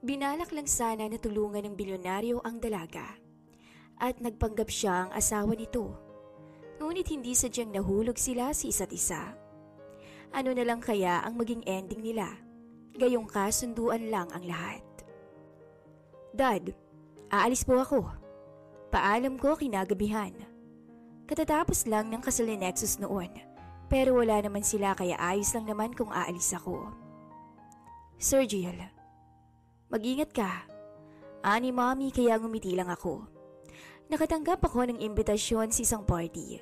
Binalak lang sana na tulungan ng bilyonaryo ang dalaga at nagpanggap siya ang asawa nito. Ngunit hindi sadyang nahulog sila sa isa't isa. Ano na lang kaya ang maging ending nila? Gayong kasunduan lang ang lahat. Dad, aalis po ako. Paalam ko kinagabihan. Katatapos lang ng kasal ni Nexus noon, pero wala naman sila kaya ayos lang naman kung aalis ako. Sir Jill, mag-ingat ka. Ani Mommy kaya ngumiti lang ako. Nakatanggap ako ng imbitasyon sa isang party.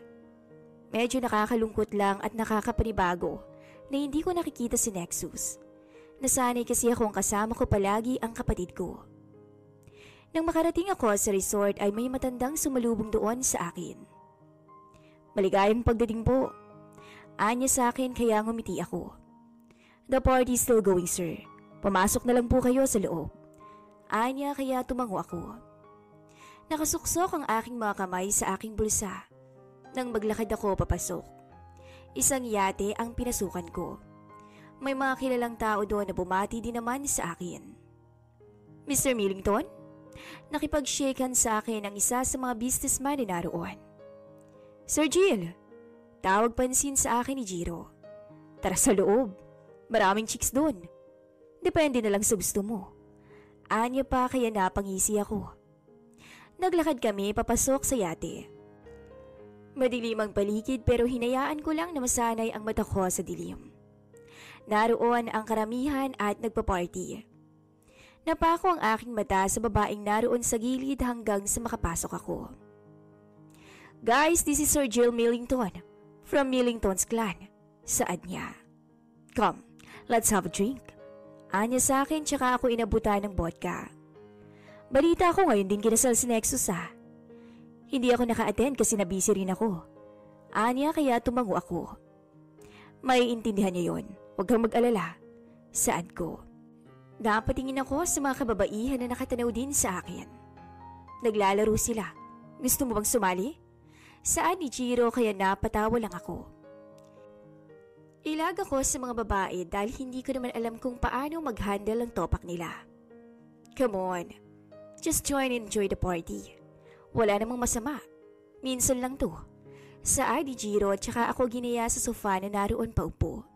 Medyo nakakalungkot lang at nakakapanibago na hindi ko nakikita si Nexus. Nasanay kasi akong kasama ko palagi ang kapatid ko. Nang makarating ako sa resort ay may matandang sumalubong doon sa akin. Maligayang pagdating po. Anya sa akin kaya ngumiti ako. The party is still going, sir. Pumasok na lang po kayo sa loob. Anya kaya tumango ako. Nakasuksok ang aking mga kamay sa aking bulsa. Nang maglakad ako papasok, isang yate ang pinasukan ko. May mga kilalang tao doon na bumati din naman sa akin. Mr. Millington? Nakipag-shakehan sa akin ang isa sa mga businessman na naroon. Sir Jill, tawag pansin sa akin ni Jiro. Tara sa loob, maraming chicks doon. Depende na lang sa gusto mo. Anya pa kaya napangisi ako. Naglakad kami papasok sa yate. Madilim ang paligid pero hinayaan ko lang na masanay ang mata ko sa dilim. Naroon ang karamihan at nagpa-party. Napako ang aking mata sa babaeng naroon sa gilid hanggang sa makapasok ako. Guys, this is Sir Jill Millington from Millington's clan. Saad niya. Come, let's have a drink. Anya sa akin tsaka ako inabutan ng vodka. Balita ko ngayon din kinasal si Nexus ha. Hindi ako naka-attend kasi nabisi rin ako. Anya kaya tumango ako. May intindihan niya yon. Huwag kang mag-alala. Saad ko. Napatingin ako sa mga kababaihan na nakatanaw din sa akin. Naglalaro sila. Gusto mo bang sumali? Saad ni Jiro kaya napatawa lang ako. Ilag ako sa mga babae dahil hindi ko naman alam kung paano mag-handle ang topak nila. Come on. Just join and enjoy the party. Wala namang masama. Minsan lang to. Saad ni Jiro at saka ako ginaya sa sofa na naroon paupo.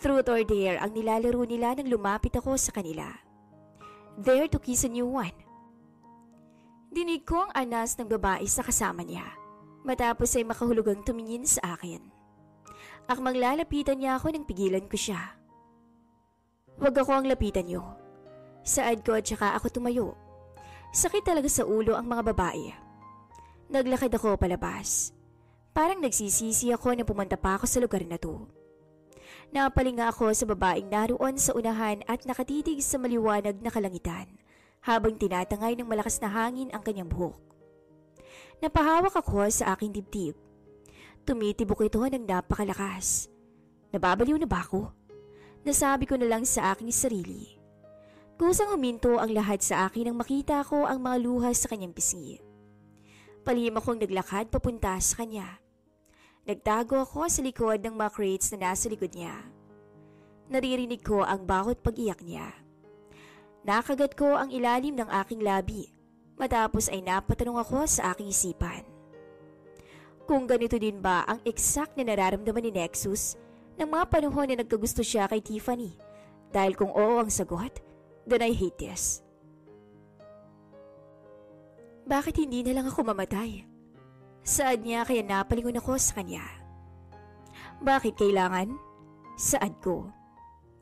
Truth or dare ang nilalaro nila nang lumapit ako sa kanila. Dare to kiss a new one. Dinig ko ang anas ng babae sa kasama niya. Matapos ay makahulugang tumingin sa akin. Akmang lalapitan niya ako nang pigilan ko siya. Huwag ako ang lapitan niyo. Saad ko at saka ako tumayo. Sakit talaga sa ulo ang mga babae. Naglakad ako palabas. Parang nagsisisi ako na pumunta pa ako sa lugar na to. Napalinga ako sa babaeng naroon sa unahan at nakatitig sa maliwanag na kalangitan habang tinatangay ng malakas na hangin ang kanyang buhok. Napahawak ako sa aking dibdib. Tumitibok ito ng napakalakas. Nababaliw na ba ako? Nasabi ko na lang sa aking sarili. Kusang huminto ang lahat sa akin nang makita ko ang mga luha sa kanyang pisngi. Palihim akong naglakad papunta sa kanya. Nagtago ako sa likod ng mga crates na nasa likod niya. Naririnig ko ang bawat pag-iyak niya. Nakagat ko ang ilalim ng aking labi. Matapos ay napatanong ako sa aking isipan. Kung ganito din ba ang exact na nararamdaman ni Nexus ng mga panahon na nagkagusto siya kay Tiffany? Dahil kung oo ang sagot, then I hate this. Bakit hindi na lang ako mamatay? Saad niya kaya napalingon ako sa kanya. Bakit kailangan? Saad ko.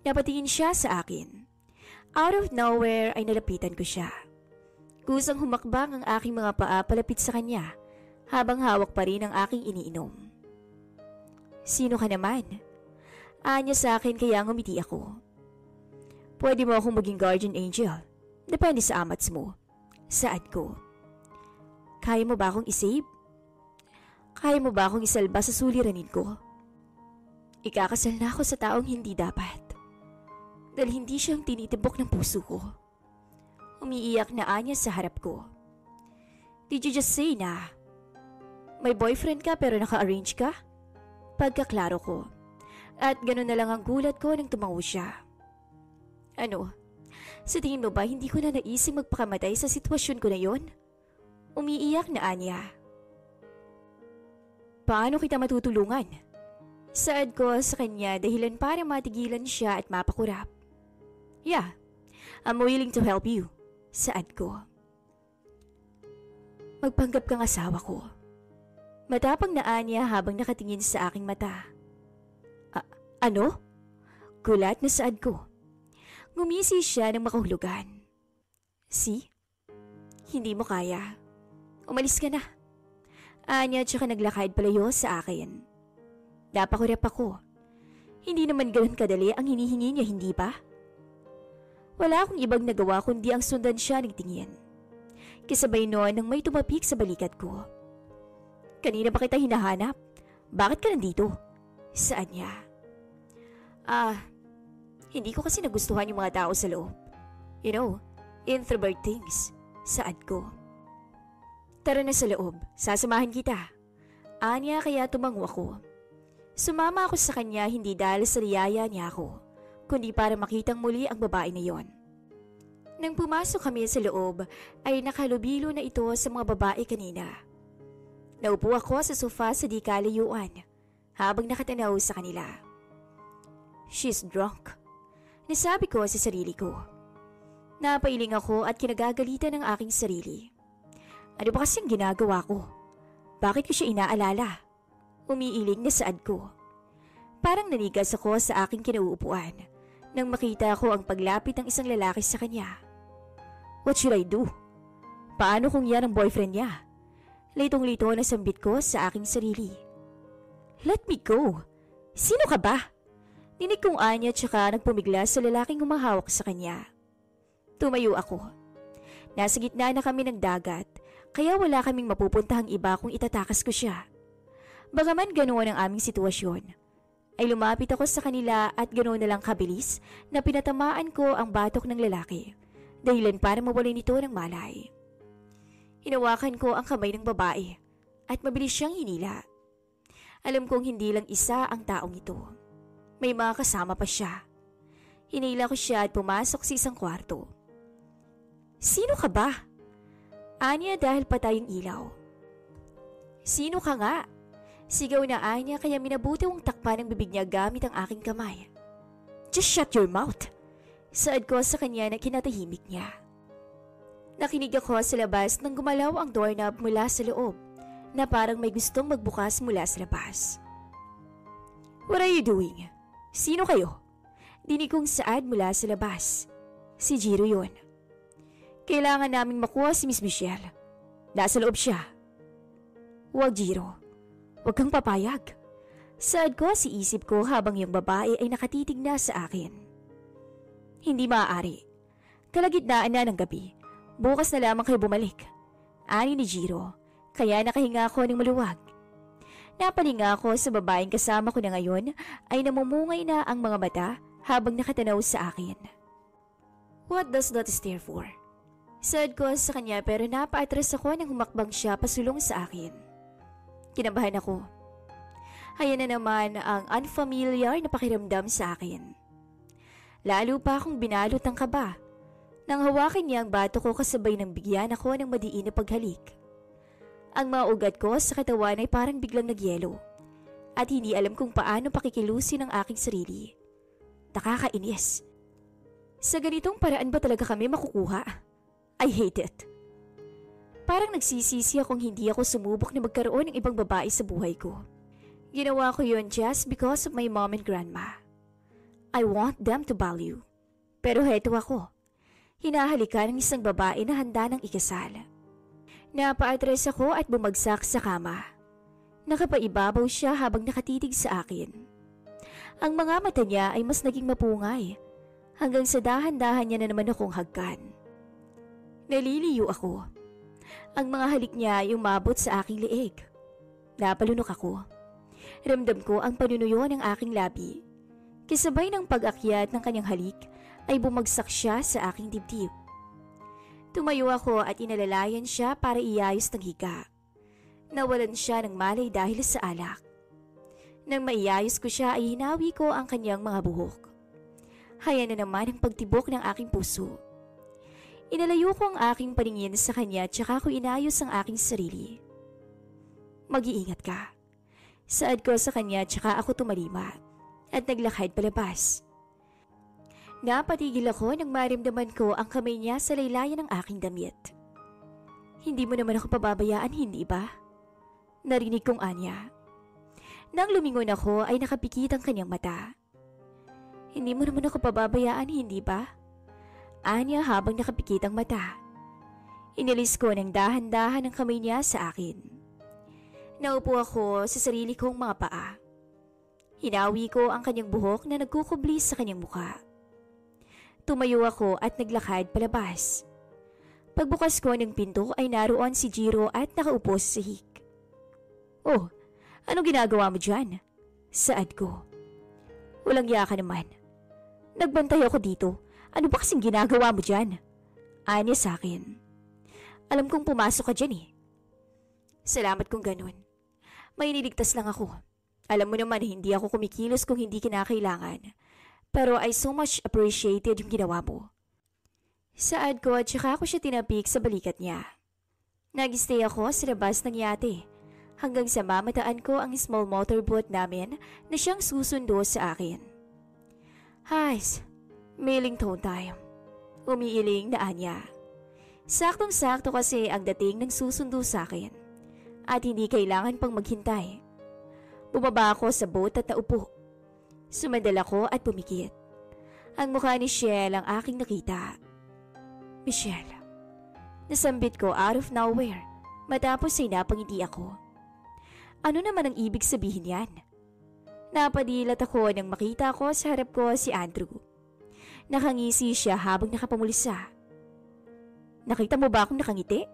Napatingin siya sa akin. Out of nowhere ay nalapitan ko siya. Kusang humakbang ang aking mga paa palapit sa kanya habang hawak pa rin ang aking iniinom. Sino ka naman? Anya sa akin kaya ngumiti ako. Pwede mo akong maging guardian angel. Depende sa amats mo. Saad ko. Kaya mo ba akong isave? Kaya mo ba akong isalba sa suliranin ko? Ikakasal na ako sa taong hindi dapat. Dahil hindi siyang tinitibok ng puso ko. Umiiyak na anya sa harap ko. Did you just say na may boyfriend ka pero naka-arrange ka? Pagkaklaro ko. At gano'n na lang ang gulat ko nang tumango siya. Ano? Sa tingin mo ba hindi ko na naisip magpakamatay sa sitwasyon ko na yon? Umiiyak na Anya. Paano kita matutulungan? Saad ko sa kanya dahilan para matigilan siya at mapakurap. Yeah, I'm willing to help you. Saad ko. Magpanggap kang asawa ko. Matapang na Anya habang nakatingin sa aking mata. Ano? Gulat na saad ko. Ngumisi siya ng makahulugan. See? Hindi mo kaya. Umalis ka na. Anya tsaka naglakad palayo sa akin. Napakurap ako. Hindi naman ganoon kadali ang hinihingi niya, hindi ba? Wala akong ibang nagawa kundi ang sundan siya ng tingin. Kasabay noon nang may tumapik sa balikat ko. Kanina pa kita hinahanap. Bakit ka nandito? Saan niya? Hindi ko kasi nagustuhan yung mga tao sa loob. You know, introvert things. Saad ko. Tara na sa loob, sasamahan kita. Anya kaya tumango ako. Sumama ako sa kanya hindi dahil sa niyaya niya ako, kundi para makitang muli ang babae na yon. Nang pumasok kami sa loob, ay nakalubilo na ito sa mga babae kanina. Naupo ako sa sofa sa di kalayuan, habang nakatanaw sa kanila. She's drunk. Nasabi ko sa sarili ko. Napailing ako at kinagagalitan ng aking sarili. Ano ba kasing ginagawa ko? Bakit ko siya inaalala? Umiiling na saad ko. Parang nanigas ako sa aking kinauupuan nang makita ko ang paglapit ng isang lalaki sa kanya. What should I do? Paano kung yan ang boyfriend niya? Litong-lito na sambit ko sa aking sarili. Let me go! Sino ka ba? Dinig kong Anya tsaka nagpumigla sa lalaking humahawak sa kanya. Tumayo ako. Nasa gitna na kami ng dagat, kaya wala kaming mapupuntahang iba kung itatakas ko siya. Bagaman ganoon ang aming sitwasyon, ay lumapit ako sa kanila at ganoon na lang kabilis na pinatamaan ko ang batok ng lalaki, dahilan para mawalay nito ng malay. Hinawakan ko ang kamay ng babae at mabilis siyang hinila. Alam kong hindi lang isa ang taong ito. May mga kasama pa siya. Hinila ko siya at pumasok sa isang kwarto. Sino ka ba? Anya dahil patay ang ilaw. Sino ka nga? Sigaw na Anya kaya minabuti kong takpan ng bibig niya gamit ang aking kamay. Just shut your mouth! Saad ko sa kanya na kinatahimik niya. Nakinig ako sa labas nang gumalaw ang doorknob mula sa loob na parang may gustong magbukas mula sa labas. What are you doing? Sino kayo? Dinig kong saad mula sa labas. Si Jiro yun. Kailangan naming makuha si Miss Michelle. Nasa loob siya. Huwag Jiro. Huwag kang papayag. Saad ko si isip ko habang yung babae ay nakatitig na sa akin. Hindi maaari. Kalagitnaan na ng gabi. Bukas na lamang kayo bumalik. Ani ni Jiro. Kaya nakahinga ako ng maluwag. Napalinga ako sa babaeng kasama ko na ngayon ay namumungay na ang mga mata habang nakatanaw sa akin. What does that stare for? Saad ko sa kanya pero napaatras ako nang humakbang siya pasulong sa akin. Kinabahan ako. Ayan na naman ang unfamiliar na pakiramdam sa akin. Lalo pa akong binalot ng kaba nang hawakan niya ang bato ko kasabay ng bigyan ako ng madiin na paghalik. Ang mga ugat ko sa katawan ay parang biglang nagyelo at hindi alam kung paano pakikilusin ang aking sarili. Nakakainis. Sa ganitong paraan ba talaga kami makukuha? I hate it. Parang nagsisisi akong hindi ako sumubok na magkaroon ng ibang babae sa buhay ko. Ginawa ko yun just because of my mom and grandma. I want them to value. Pero heto ako. Hinahalikan ng isang babae na handa ng ikasal. Napaatres ako at bumagsak sa kama. Nakapaibabaw siya habang nakatitig sa akin. Ang mga mata niya ay mas naging mapungay hanggang sa dahan-dahan niya na naman akong hagkan. Naliliyo ako. Ang mga halik niya ay umabot sa aking leeg. Napalunok ako. Ramdam ko ang panunuyo ng aking labi. Kasabay ng pag-akyat ng kanyang halik ay bumagsak siya sa aking dibdib. Tumayo ako at inalalayan siya para iayos ng higa. Nawalan siya ng malay dahil sa alak. Nang maiayos ko siya ay hinawi ko ang kanyang mga buhok. Haya na naman ang pagtibok ng aking puso. Inalayo ko ang aking paningin sa kanya tsaka ko inayos ang aking sarili. Mag-iingat ka. Saad ko sa kanya tsaka ako tumalima at naglakad palabas. Napatigil ako nang maramdaman ko ang kamay niya sa laylayan ng aking damit. Hindi mo naman ako pababayaan, hindi ba? Narinig kong anya. Nang lumingon ako ay nakapikit ang kanyang mata. Hindi mo naman ako pababayaan, hindi ba? Anya habang nakapikit ang mata. Inilis ko ng dahan-dahan ang kamay niya sa akin. Naupo ako sa sarili kong mga paa. Hinawi ko ang kanyang buhok na nagkukubli sa kanyang muka. Tumayo ako at naglakad palabas. Pagbukas ko ng pinto ay naroon si Jiro at nakaupo sa sahig. Oh, anong ginagawa mo dyan? Saad ko. Walang iya ka naman. Nagbantay ako dito. Ano ba kasing ginagawa mo dyan? Anya sa akin. Alam kong pumasok ka dyan eh. Salamat kung ganun. May niligtas lang ako. Alam mo naman hindi ako kumikilos kung hindi kinakailangan. Pero I so much appreciated yung ginawa mo. Saad ko at saka ako siya tinapik sa balikat niya. Nag-stay ako sa labas ng yate hanggang sa mamataan ko ang small motorboat namin na siyang susundo sa akin. Hays, mailing tone time. Umiiling na Anya. Saktong-sakto kasi ang dating ng susundo sa akin at hindi kailangan pang maghintay. Bumaba ako sa boat at naupo. Sumandal ako at pumikit. Ang mukha ni Shell ang aking nakita. Michelle. Nasambit ko out of nowhere matapos ay napangiti ako. Ano naman ang ibig sabihin yan? Napadilat ako nang makita ko sa harap ko si Andrew. Nakangisi siya habang nakapamulisa. Nakita mo ba akong nakangiti?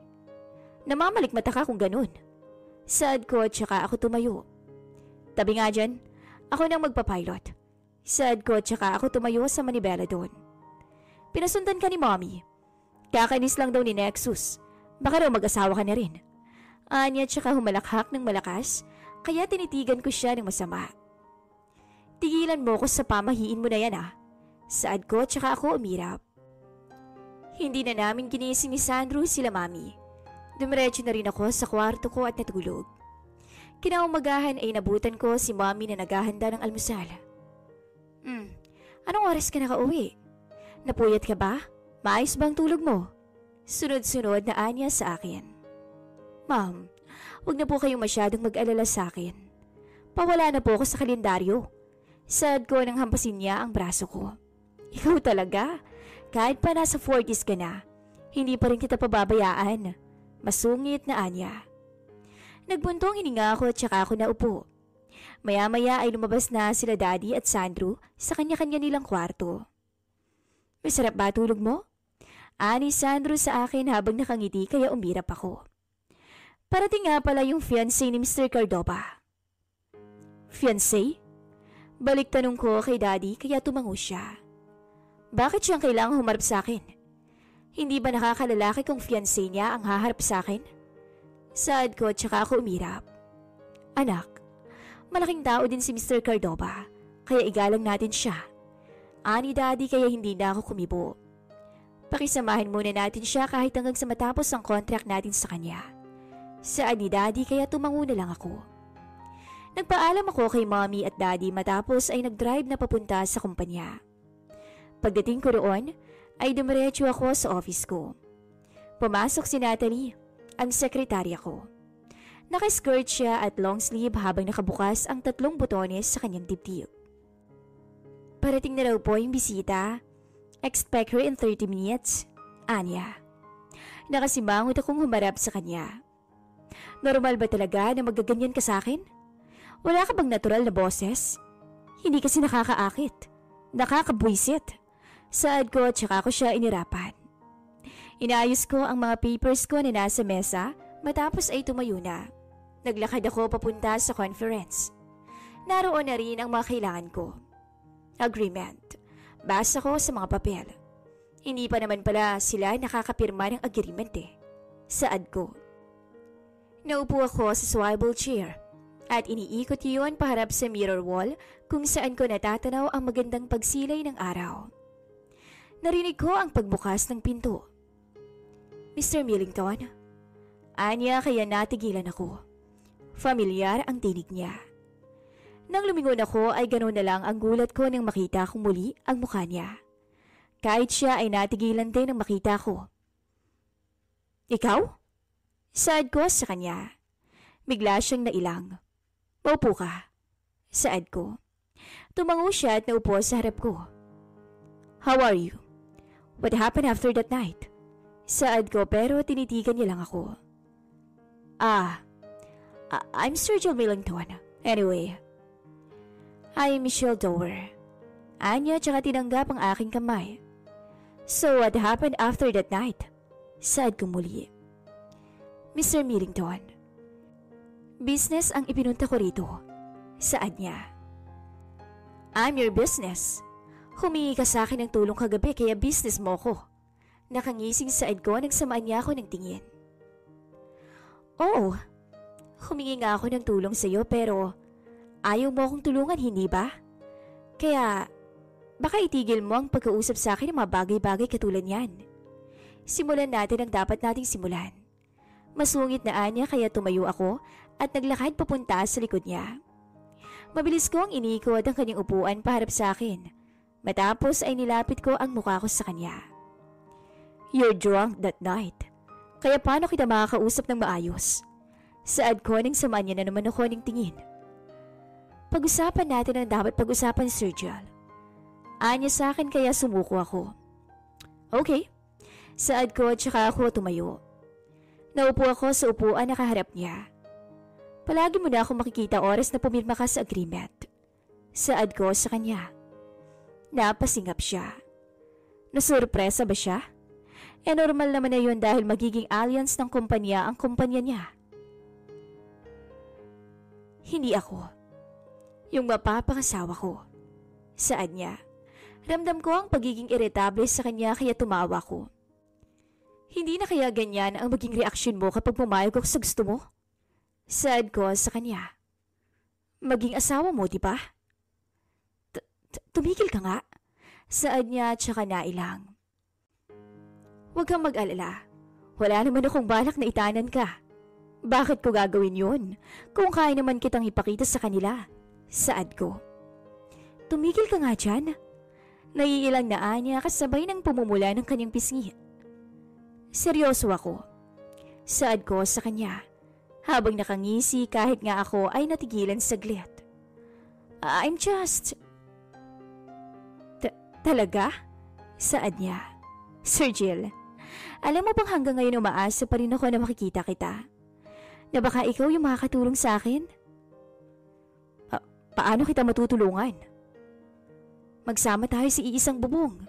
Namamalikmata ka kung ganun. Saad ko at saka ako tumayo. Tabi nga dyan, ako nang magpapilot. Saad ko at saka ako tumayo sa manibela doon. Pinasundan ka ni Mommy. Kakainis lang daw ni Nexus. Baka raw mag-asawa ka na rin. Anya at saka humalakhak ng malakas, kaya tinitigan ko siya ng masama. Tigilan mo ko sa pamahiin mo na yan ah. Saad ko at saka ako umirap. Hindi na namin ginising ni Sandro sila Mami. Dumiretso na rin ako sa kwarto ko at natulog. Kinaumagahan ay nabutan ko si Mommy na naghahanda ng almusal. Anong oras ka nakauwi? Napuyat ka ba? Maayos ba ang tulog mo? Sunod-sunod na anya sa akin. Ma'am, huwag na po kayong masyadong mag-alala sa akin. Pawala na po ako sa kalendaryo. Saad ko nang hampasin niya ang braso ko. Ikaw talaga? Kahit pa nasa 40s ka na, hindi pa rin kita pababayaan. Masungit na anya. Nagbuntong hininga ako at saka ako naupo. Maya-maya ay lumabas na sila Daddy at Sandro sa kanya-kanya nilang kwarto. Masarap ba tulog mo? Ani Sandro sa akin habang nakangiti kaya umirap ako. Parating nga pala yung fiancé ni Mr. Cardova. Fiancé? Balik tanong ko kay Daddy kaya tumango siya. Bakit siyang kailangang humarap sa akin? Hindi ba nakakalalaki kung fiancé niya ang haharap sa akin? Saad ko at saka ako umirap. Anak, malaking tao din si Mr. Cardova, kaya igalang natin siya. Ani Daddy kaya hindi na ako kumibo. Pakisamahan muna natin siya kahit hanggang sa matapos ang contract natin sa kanya. Saad ni Daddy kaya tumango na lang ako. Nagpaalam ako kay Mommy at Daddy matapos ay nag-drive na papunta sa kumpanya. Pagdating ko roon, ay dumiretso ako sa office ko. Pumasok si Natalie, ang sekretarya ko. Naka-skirt siya at long sleeve habang nakabukas ang 3 butones sa kanyang dibdib. Parating na raw po yung bisita. Expect her in 30 minutes. Anya. Nakasimangot akong humarap sa kanya. Normal ba talaga na magaganyan ka sa akin? Wala ka bang natural na boses? Hindi kasi nakakaakit. Nakakabwisit. Saad ko at saka ko siya inirapan. Inaayos ko ang mga papers ko na nasa mesa matapos ay tumayo na. Naglakad ako papunta sa conference. Naroon na rin ang mga kailangan ko. Agreement. Basa ko sa mga papel. Hindi pa naman pala sila nakakapirma ng agreement eh. Saad ko. Naupo ako sa swivel chair at iniikot iyon paharap sa mirror wall kung saan ko natatanaw ang magandang pagsilay ng araw. Narinig ko ang pagbukas ng pinto. Mr. Millington? Anya kaya natigilan ako. Familiar ang tinig niya. Nang lumingon ako ay ganoon na lang ang gulat ko nang makita kong muli ang mukha niya. Kahit siya ay natigilan din nang makita ko. Ikaw? Saad ko sa kanya. Bigla siyang nailang. Maupo ka. Saad ko. Tumango siya at naupo sa harap ko. How are you? What happened after that night? Saad ko pero tinitigan niya lang ako. I'm Sergio Millington. Anyway. I'm Michelle Dower. Anya tsaka tinanggap ang aking kamay. So what happened after that night? Saad ko muli. Mr. Millington. Business ang ipinunta ko rito. Saad niya. I'm your business. Humingi ka sa akin ng tulong kagabi kaya business mo ko. Nakangising saad ko nang samaan niya ako ng tingin. Oo, humingi nga ako ng tulong sa iyo pero ayaw mo akong tulungan, hindi ba? Kaya baka itigil mo ang pagkausap sa akin ng mga bagay-bagay katulad yan. Simulan natin ang dapat nating simulan. Masungit na anya kaya tumayo ako at naglakad papunta sa likod niya. Mabilis kong inikot ang kanyang upuan paharap sa akin. Matapos ay nilapit ko ang mukha ko sa kanya. You're drunk that night. Kaya paano kita makakausap ng maayos? Saad ko nang samaan niya na naman ako ng tingin. Pag-usapan natin ang dapat pag-usapan, Sergio. Anya sa akin kaya sumuko ako. Okay. Saad ko at saka ako tumayo. Naupo ako sa upuan na kaharap niya. Palagi mo na ako makikita oras na pumirma ka sa agreement. Saad ko sa kanya. Napasingap siya. Nasurpresa ba siya? Normal naman na yun dahil magiging alliance ng kumpanya ang kumpanya niya. Hindi ako. Yung mapapangasawa ko. Saad niya. Ramdam ko ang pagiging irritable sa kanya kaya tumawa ko. Hindi na kaya ganyan ang maging reaksyon mo kapag pumayag ako sa gusto mo? Saad ko sa kanya. Maging asawa mo, di ba? Tumigil ka nga. Saad niya tsaka nailang. Huwag kang mag-alala. Wala naman akong balak na itanan ka. Bakit ko gagawin yun? Kung kaya naman kitang ipakita sa kanila. Saad ko. Tumigil ka nga dyan. Naiilang na anya kasabay ng pumumula ng kanyang pisngi. Seryoso ako. Saad ko sa kanya. Habang nakangisi kahit nga ako ay natigilan saglit. I'm just... Talaga? Saad niya. Sir Jill, alam mo bang hanggang ngayon umaasa pa rin ako na makikita kita? Na baka ikaw yung makakatulong sa akin? Paano kita matutulungan? Magsama tayo sa iisang bubong.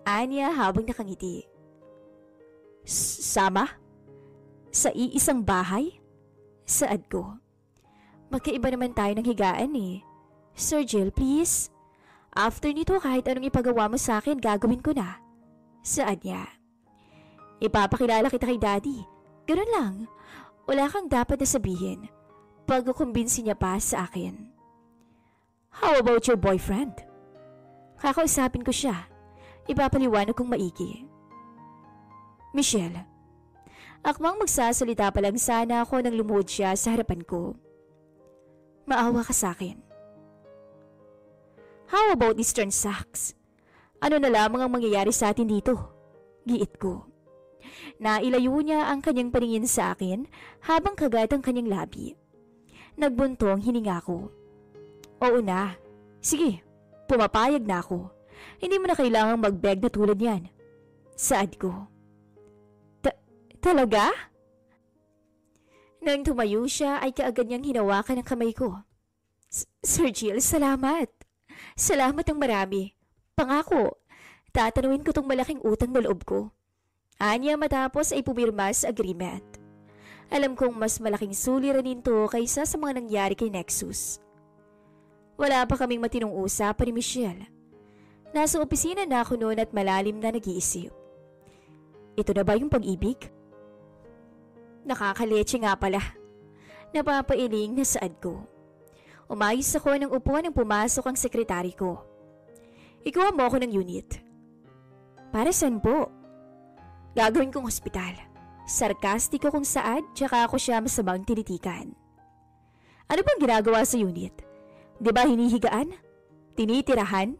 Anya habang nakangiti. Sama? Sa iisang bahay? Saad ko. Magkaiba naman tayo ng higaan eh. Sir Jill, please. After nito kahit anong ipagawa mo sa akin, gagawin ko na. Saad niya. Ipapakilala kita kay Daddy. Ganun lang. Wala kang dapat na sabihin. Pagkukumbinsi niya pa sa akin. How about your boyfriend? Kakausapin ko siya. Ipapaliwanag kong maigi. Michelle. Akmang magsasalita pa lang sana ako nang lumuhod siya sa harapan ko. Maawa ka sa akin. How about Eastern Sax? Ano na lamang ang mangyayari sa atin dito? Giit ko. Nailayo niya ang kanyang paningin sa akin habang kagat ang kanyang labi. Nagbuntong hininga ko. Oo na. Sige, pumapayag na ako. Hindi mo na kailangang mag-beg na tulad yan. Saad ko. Talaga? Nang tumayo siya ay kaagad niyang hinawakan ang kamay ko. Sir Jill, salamat. Salamat ng marami. Pangako, tatanawin ko tong malaking utang na loob ko. Anya matapos ay pumirma sa agreement. Alam kong mas malaking suliranin to kaysa sa mga nangyari kay Nexus. Wala pa kaming matinong usapan ni Michelle. Nasa opisina na ako noon at malalim na nag-iisip. Ito na ba yung pag-ibig? Nakakaleche nga pala. Napapailing na saad ko. Umayos ako ng upuan nang pumasok ang sekretary ko. Ikuha mo ako ng unit. Para saan po? Gagawin kong hospital. Sarkastiko kung Saad, tsaka ako siya masamang tinitikan. Ano bang ginagawa sa unit? Di ba hinihigaan? Tinitirahan?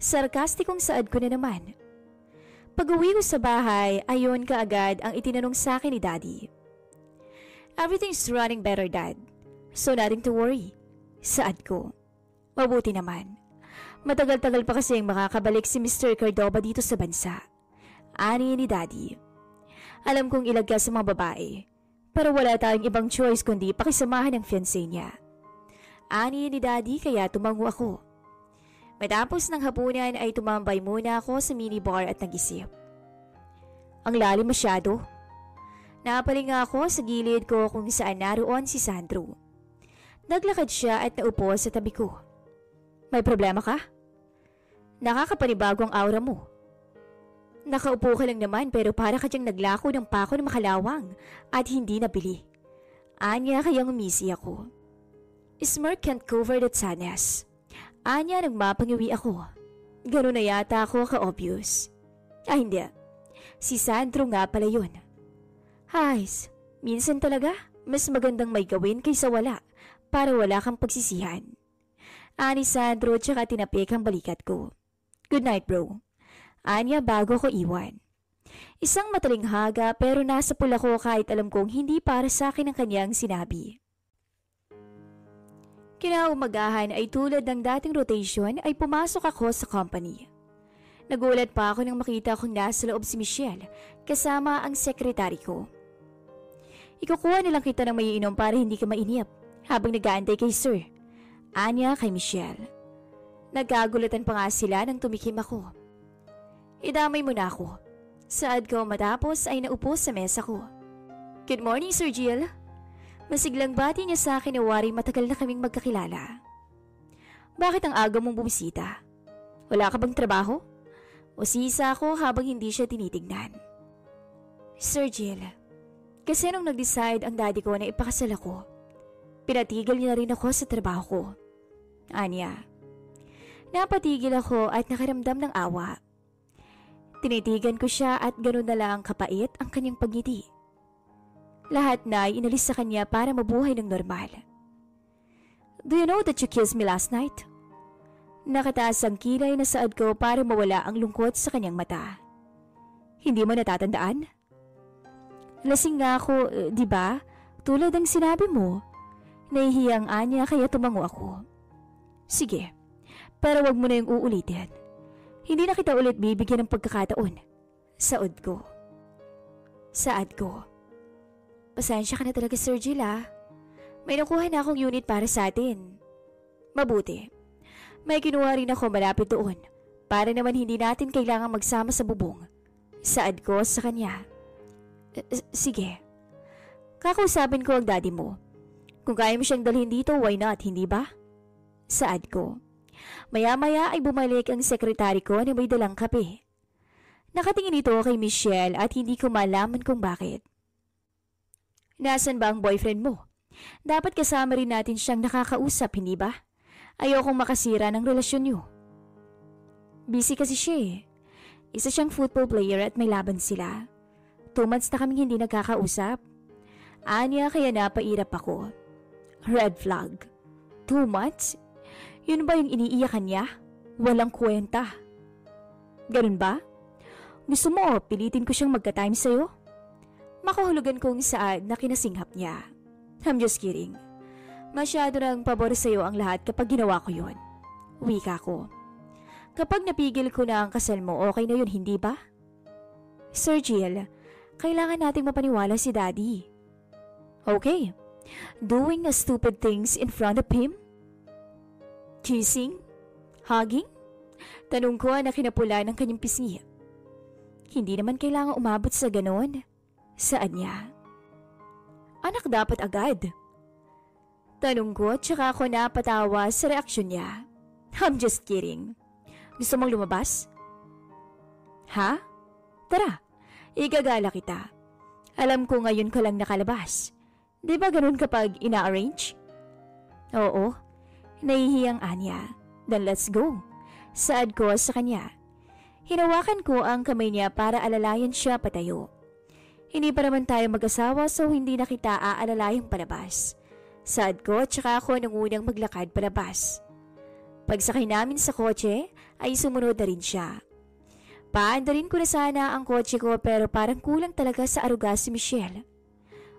Sarkastikong Saad ko na naman. Pag-uwi ko sa bahay, ayon kaagad ang itinanong sa akin ni Daddy. Everything's running better, Dad. So nothing to worry. Saad ko. Mabuti naman. Matagal-tagal pa kasing makakabalik si Mr. Cardova dito sa bansa. Ani ni Daddy. Alam kong ilag ka sa mga babae, pero wala tayong ibang choice kundi pakisamahan ng fiancé niya. Ani ni Daddy kaya tumango ako. Matapos ng hapunan ay tumambay muna ako sa minibar at nag-isip. Ang lalim masyado. Napalinga ako sa gilid ko kung saan naroon si Sandro. Naglakad siya at naupo sa tabi ko. May problema ka? Nakakapanibago ang aura mo. Nakaupo ka lang naman pero para ka diyang naglako ng pako na makalawang at hindi nabili. Anya kaya ngumisi ako. Smirk can't cover that sadness. Anya nang mapangiwi ako. Ganun na yata ako ka-obvious. Hindi. Si Sandro nga pala yun. Hays, minsan talaga mas magandang may gawin kaysa wala para wala kang pagsisihan. Ani Sandro tsaka tinapik ang balikat ko. Good night, bro. Anya bago ko iwan. Isang mataling haga pero nasa pula ko kahit alam kong hindi para sa akin ang kanyang sinabi. Kinaumagahan ay tulad ng dating rotation ay pumasok ako sa company. Nagulat pa ako nang makita kong nasa loob si Michelle kasama ang sekretary ko. Ikukuha nilang kita ng maiinom para hindi ka mainip habang nag-aantay kay Sir. Anya kay Michelle. Nagkagulatan pa nga sila nang tumikim ako. Idamay mo na ako. Saad ko matapos ay naupo sa mesa ko. Good morning, Sir Jill. Masiglang bati niya sa akin na wari matagal na kaming magkakilala. Bakit ang aga mong bumisita? Wala ka bang trabaho? O sisa ako habang hindi siya tinitignan. Sir Jill, kasi nung nag-decide ang daddy ko na ipakasal ako, pinatigil niya na rin ako sa trabaho ko. Anya. Napatigil ako at nakaramdam ng awa. Tinitigan ko siya at ganoon na lang kapait ang kanyang pagngiti. Lahat na ay inalis sa kanya para mabuhay ng normal. Do you know that you kissed me last night? Nakataas ang kilay na saad ko para mawala ang lungkot sa kanyang mata. Hindi mo natatandaan? Lasing nga ako, di ba? Tulad ng sinabi mo. Nahihiyang Anya kaya tumango ako. Sige, pero wag mo na yung uulitin. Hindi na kita ulit bibigyan ng pagkakataon. Saad ko. Pasensya ka na talaga, Sir Jill, ah. May nakuha na akong unit para sa atin. Mabuti. May kinuha rin ako malapit doon para naman hindi natin kailangang magsama sa bubong. Saad ko sa kanya. Sige. Kakausapin ko ang daddy mo. Kung kaya mo siyang dalhin dito, why not, hindi ba? Saad ko. Maya-maya ay bumalik ang sekretary ko na may dalang kape. Nakatingin ito kay Michelle at hindi ko malaman kung bakit. Nasaan ba ang boyfriend mo? Dapat kasama rin natin siyang nakakausap, hindi ba? Ayokong makasira ng relasyon niyo. Busy kasi siya eh. Isa siyang football player at may laban sila. 2 months na kaming hindi nagkakausap. Anya kaya napairap ako. Red flag. 2 months? Yun ba yung iniiyakan niya? Walang kwenta. Ganun ba? Gusto mo pilitin ko siyang magka-time sa'yo? Makahulugan kong saad na kinasinghap niya. I'm just kidding. Masyado nang pabor sa'yo ang lahat kapag ginawa ko yun. Wika ko. Kapag napigil ko na ang kasal mo, okay na yun, hindi ba? Sir Jill, kailangan nating mapaniwala si Daddy. Okay. Doing stupid things in front of him? Kissing? Hugging? Tanong ko na kinapula ng kanyang pisngi. Hindi naman kailangan umabot sa ganon. Saan niya? Anak dapat agad. Tanong ko tsaka ako napatawa sa reaksyon niya. I'm just kidding. Gusto mong lumabas? Ha? Tara, igagala kita. Alam ko ngayon ka lang nakalabas. Di ba ganun kapag ina-arrange? Oo. Nahihiyang Anya. Then let's go. Saad ko sa kanya. Hinawakan ko ang kamay niya para alalayan siya patayo. Hindi pa naman tayo mag-asawa so hindi na kita aalalayang palabas. Saad ko tsaka ako nang unang maglakad palabas. Pagsakay namin sa kotse ay sumunod na rin siya. Paandarin ko na sana ang kotse ko pero parang kulang talaga sa aruga si Michelle.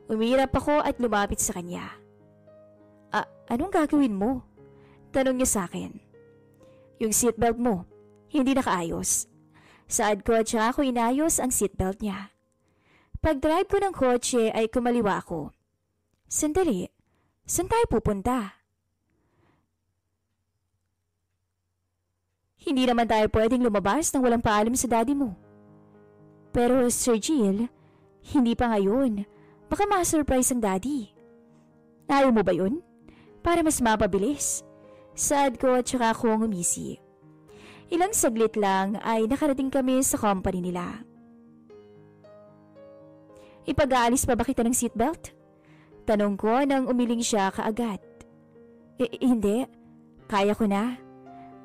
Umirap ako at lumapit sa kanya. Anong gagawin mo? Tanong niya sa akin. Yung seatbelt mo, hindi nakaayos. Saad ko at saka ako inayos ang seatbelt niya. Pag-drive ko ng kotse ay kumaliwa ako. Sandali, saan tayo pupunta? Hindi naman tayo pwedeng lumabas nang walang paalam sa daddy mo. Pero Sir Jill, hindi pa ngayon. Baka ma-surprise ang daddy. Ayaw mo ba yun? Para mas mapabilis. Saad ko at saka ako ngumisi. Ilang saglit lang ay nakarating kami sa company nila. Ipag-aalis pa ba kita ng seatbelt? Tanong ko nang umiling siya kaagad. Hindi, kaya ko na.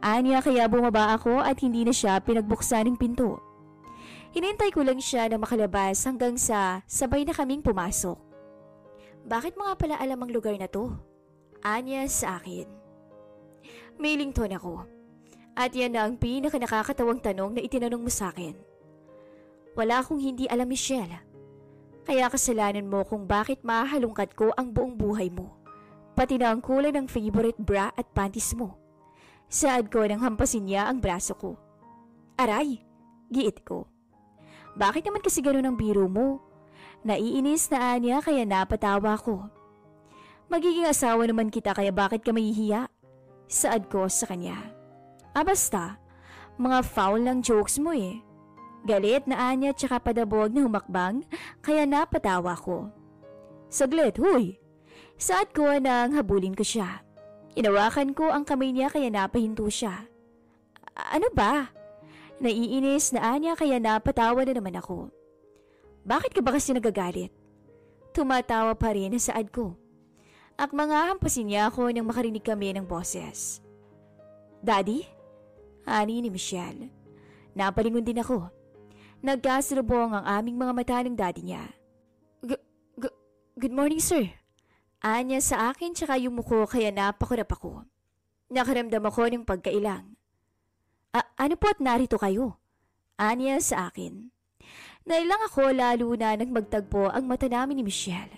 Anya kaya bumaba ako at hindi na siya pinagbuksan ng pinto. Hinintay ko lang siya na makalabas hanggang sa sabay na kaming pumasok. Bakit mo nga pala alam ang lugar na to? Anya sa akin. May lington ako. At yan na ang pinaka-nakakatawang tanong na itinanong mo sa akin. Wala akong hindi alam, Michelle. Kaya kasalanan mo kung bakit mahalungkat ko ang buong buhay mo. Pati na ang kulay ng favorite bra at panties mo. Saad ko nang hampasin niya ang braso ko. Aray, giit ko. Bakit naman kasi ganun ang biro mo? Naiinis na Anya kaya napatawa ko. Magiging asawa naman kita kaya bakit ka mahihiya? Saad ko sa kanya. Basta, mga foul lang jokes mo eh. Galit na Anya tsaka padabog na humakbang kaya napatawa ko. Saglit, huy! Saad ko nang habulin ko siya. Hinawakan ko ang kamay niya kaya napahinto siya. Ano ba? Naiinis na Anya kaya napatawa na naman ako. Bakit ka ba kasi nagagalit? Tumatawa pa rin ang saad ko. Akmang hampasin niya ako nang makarinig kami ng boses. Daddy? Ani ni Michelle. Napalingon din ako. Nagkasalubong ang aming mga mata ng daddy niya. Good morning, sir. Anya sa akin tsaka yung muko kaya napakurap ako. Nakaramdam ako ng pagkailang. Ano po at narito kayo? Anya sa akin. Nailang ako lalo na nang magtagpo ang mata namin ni Michelle.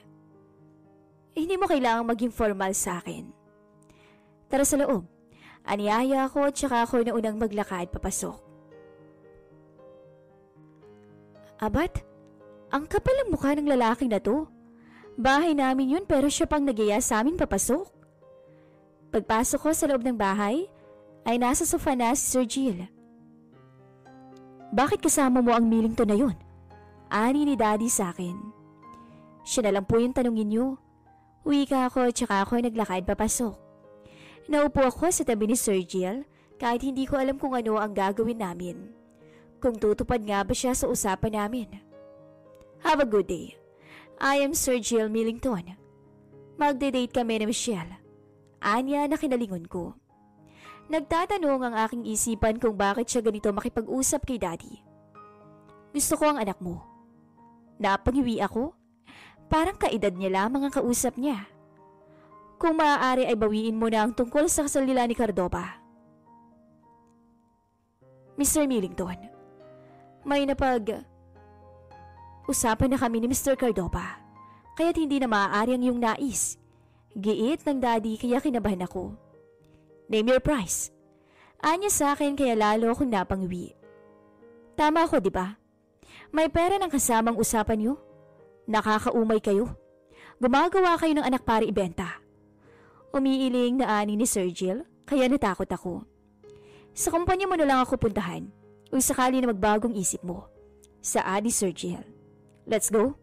Hindi mo kailangang maging formal sa akin. Tara sa loob. Aniyaya ako tsaka ako na unang maglakad papasok. Abat, ang kapal ang mukha ng lalaking na to. Bahay namin yun pero siya pang nagyaya sa amin papasok. Pagpasok ko sa loob ng bahay, ay nasa sofa na si Sir Jill. Bakit kasama mo ang Millington na yun? Ani ni Daddy sa akin. Siya na lang po yung tanungin niyo. Wika ako tsaka ako naglakad papasok. Naupo ako sa tabi ni Sir Jill kahit hindi ko alam kung ano ang gagawin namin. Kung tutupad nga ba siya sa usapan namin. Have a good day. I am Sir Jill Millington. Magde-date kami ni Michelle. Anya na kinalingon ko. Nagtatanong ang aking isipan kung bakit siya ganito makipag-usap kay Daddy. Gusto ko ang anak mo. Napangiwi ako. Parang kaedad niya lamang ang kausap niya. Kung maaari ay bawiin mo na ang tungkol sa kasal nila ni Cardova. Mr. Millington, may usapan na kami ni Mr. Cardova, kaya't hindi na maaari ang iyong nais. Giit ng Daddy kaya kinabahan ako. Name your price. Anya sa akin kaya lalo akong napangwi. Tama ako, di ba? May pera ng kasamang usapan niyo. Nakakaumay kayo. Gumagawa kayo ng anak para ibenta. Umiiling na ani ni Sir Jill kaya natakot ako. Sa kumpanya mo na lang ako puntahan kung sakali na magbagong isip mo. Saad ni Sir Jill. Let's go.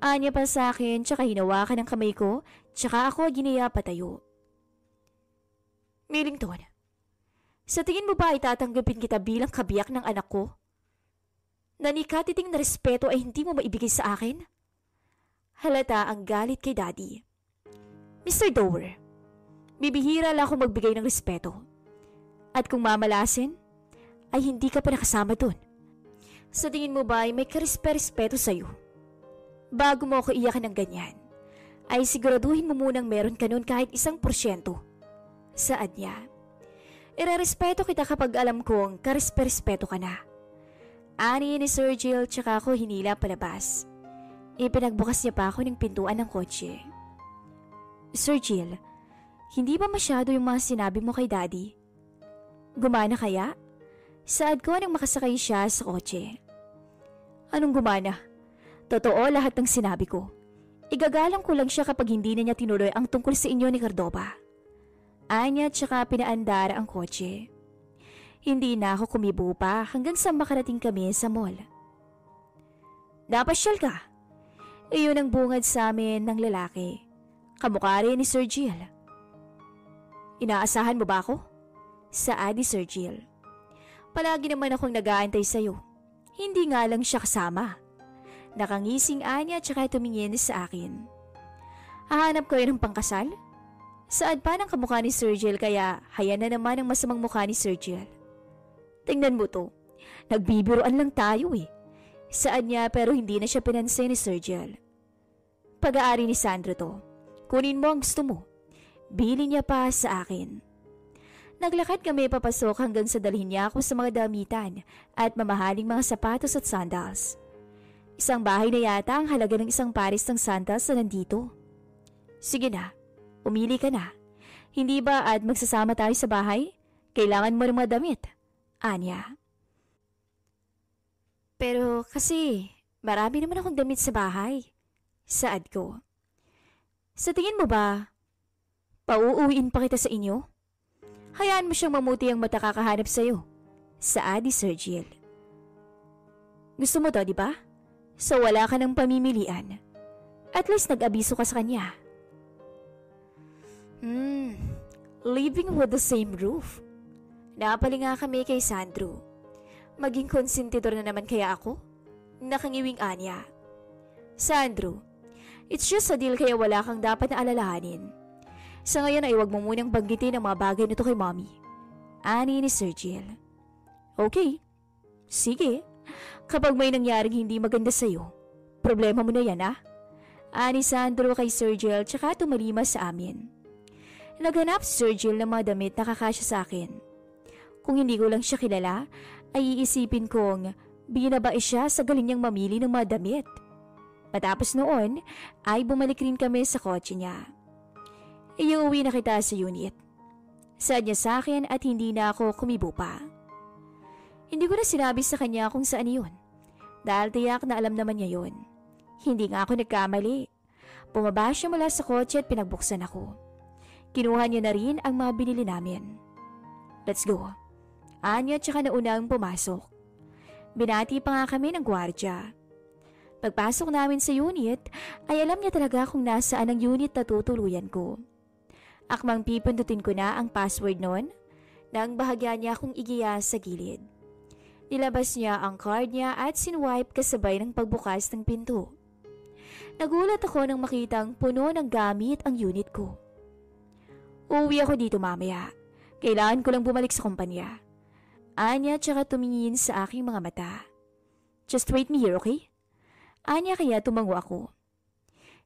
Anya pa sa akin tsaka hinawakan ng kamay ko tsaka ako ginaya patayo. Millington, sa tingin mo ba ay tatanggapin kita bilang kabiyak ng anak ko? Na ni katiting na respeto ay hindi mo maibigay sa akin? Halata ang galit kay Daddy. Mr. Dower, bibihira lang akong magbigay ng respeto. At kung mamalasin, ay hindi ka pa nakasama dun? Sa tingin mo ba ay may karespeto sa'yo? Bago mo ako iyakan ng ganyan, ay siguraduhin mo munang meron ka nun kahit 1%. Saad niya. Irerespeto kita kapag alam kong karespeto ka na. Ani ni Sir Jill tsaka ako hinila palabas. Ipinagbukas niya pa ako ng pintuan ng kotse. Sir Jill, hindi ba masyado yung mga sinabi mo kay Daddy? Gumana kaya? Saad ko nang makasakay siya sa kotse. Anong gumana? Totoo lahat ng sinabi ko. Igagalang ko lang siya kapag hindi na niya tinuloy ang tungkol sa inyo ni Cardova. Anya tsaka pinaandar ang kotse. Hindi na ako kumibo pa hanggang sa makarating kami sa mall. Napasyal ka? Iyon ang bungad sa amin ng lalaki. Kamukha rin ni Sir Jill. Inaasahan mo ba ako? Saad ni Sir Jill. Palagi naman akong nag-aantay sa'yo. Hindi nga lang siya kasama. Nakangising Anya tsaka tumingin sa akin. Hahanap kayo ng pangkasal? Saad pa ng kamukha ni Sir Jill kaya haya na naman ang masamang mukha ni Sir Jill. Tingnan mo to, nagbibiroan lang tayo eh. Saad niya pero hindi na siya pinansin ni Sir Jill. Pag-aari ni Sandro to, kunin mo ang gusto mo. Bili niya pa sa akin. Naglakad kami papasok hanggang sa dalhin niya ako sa mga damitan at mamahaling mga sapatos at sandals. Isang bahay na yata ang halaga ng isang pares ng sandals na nandito. Sige na. Umili ka na. Hindi ba at magsasama tayo sa bahay? Kailangan mo ng mga damit. Anya. Pero kasi marami naman akong damit sa bahay. Saad ko. Sa tingin mo ba, pauuwiin pa kita sa inyo? Hayaan mo siyang mamuti ang mata kakahanap sa'yo. Saad ni Sir Jill. Gusto mo to, di ba? So wala ka ng pamimilian. At least nag-abiso ka sa kanya. Living with the same roof. Napali nga kami kay Sandro. Maging konsentidor na naman kaya ako? Nakangiwing Anya. Sandro, it's just a deal kaya wala kang dapat na alalahanin. Sa ngayon ay huwag mo munang banggitin ang mga bagay nito kay Mommy. Ani ni Sir Jill. Okay, sige. Kapag may nangyaring hindi maganda sa'yo, problema mo na yan Ani Sandro kay Sir Jill tsaka tumalima sa amin. Naghanap si Sir Jill ng mga damit na kakasya sa akin. Kung hindi ko lang siya kilala, ay iisipin kong binabae siya sa galing niyang mamili ng mga damit. Matapos noon, ay bumalik rin kami sa kotse niya. Iuwi na kita sa unit. Saad niya sa akin at hindi na ako kumibo pa. Hindi ko na sinabi sa kanya kung saan yun. Dahil tiyak na alam naman niya yun. Hindi nga ako nagkamali. Bumaba siya mula sa kotse at pinagbuksan ako. Kinuha niya na rin ang mga binili namin. Let's go. Anya tsaka naunang pumasok. Binati pa nga kami ng gwardya. Pagpasok namin sa unit, ay alam niya talaga kung nasaan ang unit na tutuluyan ko. Akmang pipindutin ko na ang password noon, nang bahagya niya akong igiya sa gilid. Nilabas niya ang card niya at sinwipe kasabay ng pagbukas ng pinto. Nagulat ako nang makitang puno ng gamit ang unit ko. Uuwi ako dito mamaya. Kailangan ko lang bumalik sa kumpanya. Anya tsaka tumingin sa aking mga mata. Just wait me here, okay? Anya kaya tumango ako.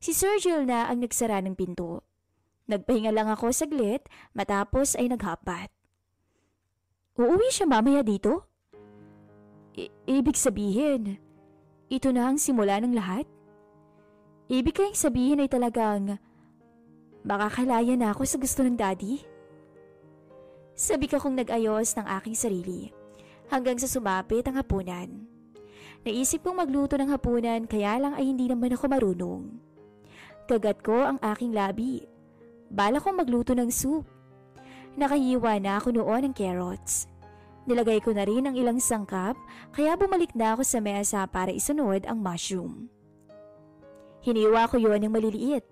Si Sir Jill na ang nagsara ng pinto. Nagpahinga lang ako saglit matapos ay naghapat. Uuwi siya mamaya dito? Ibig sabihin, ito na ang simula ng lahat? Ibig kayang sabihin ay talagang makakalaya na ako sa gusto ng Daddy? Sabi ka kong nag-ayos ng aking sarili hanggang sa sumapit ang hapunan. Naisip kong magluto ng hapunan kaya lang ay hindi naman ako marunong. Kagat ko ang aking labi. Bala kong magluto ng soup. Nakahiwa na ako noon ng carrots. Nilagay ko na rin ang ilang sangkap kaya bumalik na ako sa mesa para isunod ang mushroom. Hiniwa ko yon ng maliliit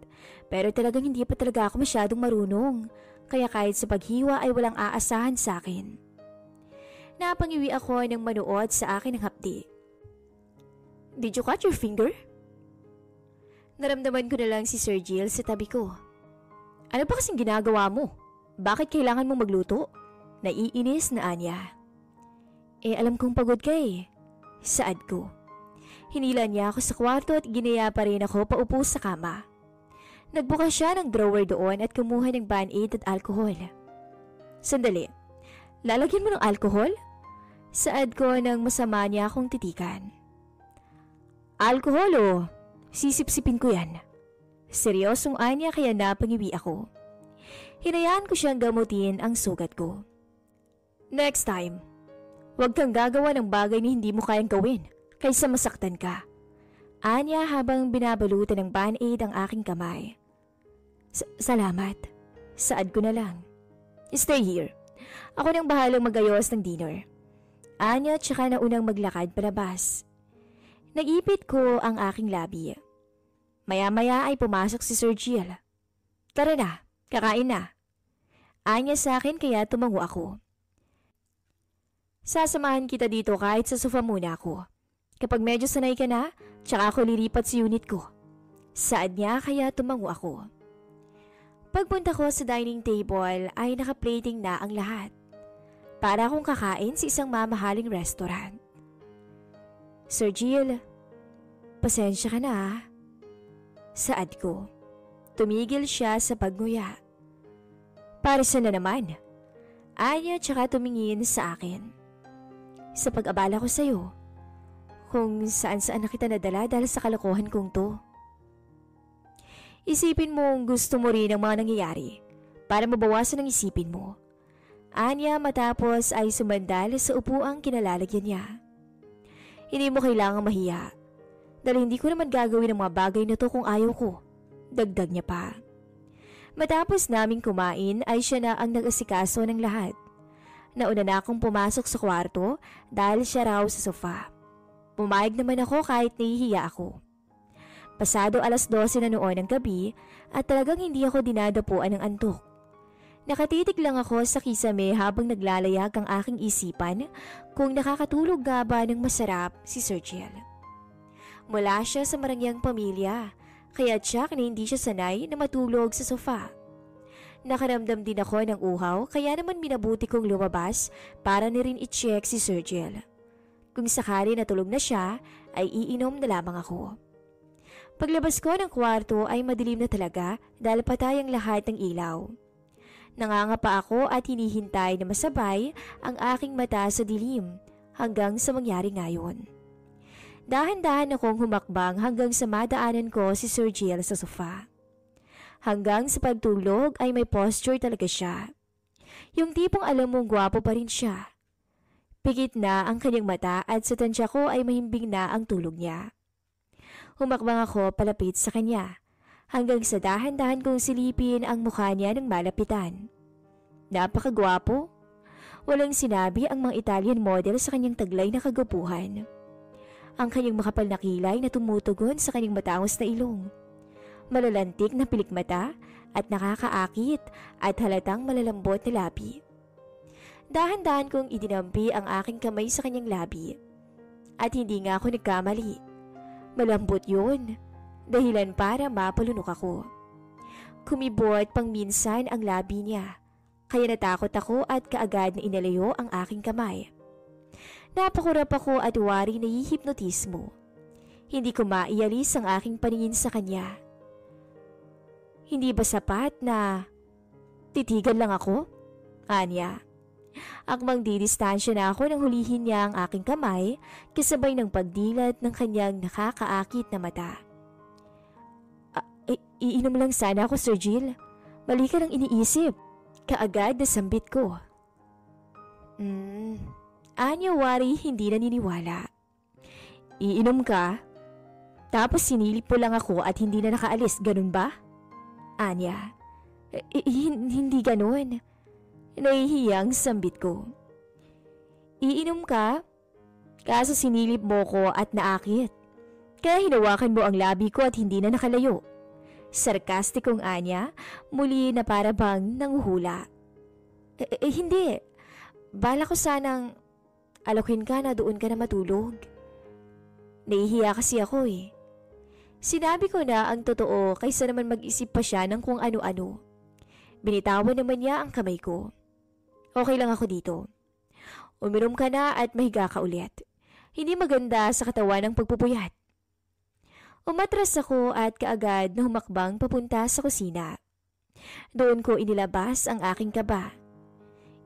pero talagang hindi pa talaga ako masyadong marunong kaya kahit sa paghiwa ay walang aasahan sa akin. Napangiwi ako ng manood sa akin ng hapdi. Did you cut your finger? Naramdaman ko na lang si Sir Jill sa tabi ko. Ano ba kasing ginagawa mo? Bakit kailangan mo magluto? Naiinis na Anya. Alam kong pagod ka eh. Saad ko. Hinila niya ako sa kwarto at ginaya pa rin ako paupo sa kama. Nagbukas siya ng drawer doon at kumuha ng Band-Aid at alcohol. Sandali, lalagyan mo ng alcohol? Saad ko nang masama niya akong titikan. Alcohol o, sisipsipin ko yan. Seryosong anya kaya napangiwi ako. Hinayaan ko siyang gamutin ang sugat ko. Next time, huwag kang gagawa ng bagay na hindi mo kayang gawin kaysa masaktan ka. Anya habang binabalutan ng Band-Aid ang aking kamay. Salamat. Saad ko na lang. Stay here. Ako nang bahalang magayos ng dinner. Anya tsaka na unang maglakad palabas. Nag-ipit ko ang aking labi. Maya-maya ay pumasok si Sir Jill. Tara na, kakain na. Anya sa akin kaya tumango ako. Sasamahan kita dito kahit sa sofa muna ako. Kapag medyo sanay ka na, tsaka ako lilipat sa unit ko. Saad niya kaya tumango ako. Pagpunta ko sa dining table ay nakaplating na ang lahat. Para akong kakain sa isang mamahaling restaurant. Sir Jill, pasensya ka na ah. Saad ko. Tumigil siya sa pagnguya. Para sa na naman? Anya tsaka tumingin sa akin. Sa pag-abala ko sa'yo. Kung saan-saan na kita nadala dahil sa kalokohan kong to. Isipin mong gusto mo rin ang mga nangyayari para mabawasan ang isipin mo. Anya matapos ay sumandal sa upuang kinalalagyan niya. Hindi mo kailangang mahiya dahil hindi ko naman gagawin ang mga bagay na to kung ayaw ko. Dagdag niya pa. Matapos naming kumain ay siya na ang nag-asikaso ng lahat. Nauna na akong pumasok sa kwarto dahil siya raw sa sofa. Pumayag naman ako kahit nahihiya ako. Pasado 12:00 na noon ng gabi at talagang hindi ako dinadapuan ng antok. Nakatitig lang ako sa kisame habang naglalayag ang aking isipan kung nakakatulog nga ba ng masarap si Sir Jill. Mula siya sa marangyang pamilya, kaya tiyak na hindi siya sanay na matulog sa sofa. Nakaramdam din ako ng uhaw kaya naman minabuti kong lumabas para na rin i-check si Sir Jill. Kung sakali natulog na siya, ay iinom na lamang ako. Paglabas ko ng kwarto ay madilim na talaga dahil patay ang lahat ng ilaw. Nangangapa ako at hinihintay na masabay ang aking mata sa dilim hanggang sa mangyari ngayon. Dahan-dahan akong humakbang hanggang sa madaanan ko si Sir Jill sa sofa. Hanggang sa pagtulog ay may posture talaga siya. Yung tipong alam mong gwapo pa rin siya. Pikit na ang kanyang mata at sa tansya ko ay mahimbing na ang tulog niya. Humakbang ako palapit sa kanya. Hanggang sa dahan-dahan kong silipin ang mukha niya ng malapitan. Napakagwapo. Walang sinabi ang mga Italian model sa kanyang taglay na kagwapuhan. Ang kanyang makapal na kilay na tumutugon sa kanyang matangos na ilong. Malalantik na pilikmata at nakakaakit at halatang malalambot na labi. Dahan-dahan kong idinampi ang aking kamay sa kanyang labi. At hindi nga ako nagkamali. Malambot yun. Dahilan para mapalunok ako. Kumibot pang minsan ang labi niya, kaya natakot ako at kaagad na inalayo ang aking kamay. Napakurap ako at wari na hihipnotismo. Hindi ko maialis ang aking paningin sa kanya. Hindi ba sapat na titigan lang ako? Anya. Akmang didistansya na ako nang hulihin niya ang aking kamay kasabay ng pagdilat ng kanyang nakakaakit na mata. Iinom lang sana ako, Sir Jill. Mali ka lang iniisip. Kaagad na sambit ko. Anya wari hindi naniniwala. Iinom ka? Tapos sinilip mo lang ako at hindi na nakaalis, ganun ba? Anya. Hindi ganun. Nahihiyang sambit ko. Iinom ka? Kaso sinilip mo ko at naakit. Kaya hinawakan mo ang labi ko at hindi na nakalayo. Sarkastikong anya, muli na para bang nanguhula. Hindi. Bala ko sanang alokin ka na doon ka na matulog. Nahihiya kasi ako eh. Sinabi ko na ang totoo kaysa naman mag-isip pa siya ng kung ano-ano. Binitawan naman niya ang kamay ko. Okay lang ako dito. Uminom ka na at mahiga ka ulit. Hindi maganda sa katawan ang pagpupuyat. Umatras ako at kaagad na humakbang papunta sa kusina. Doon ko inilabas ang aking kaba.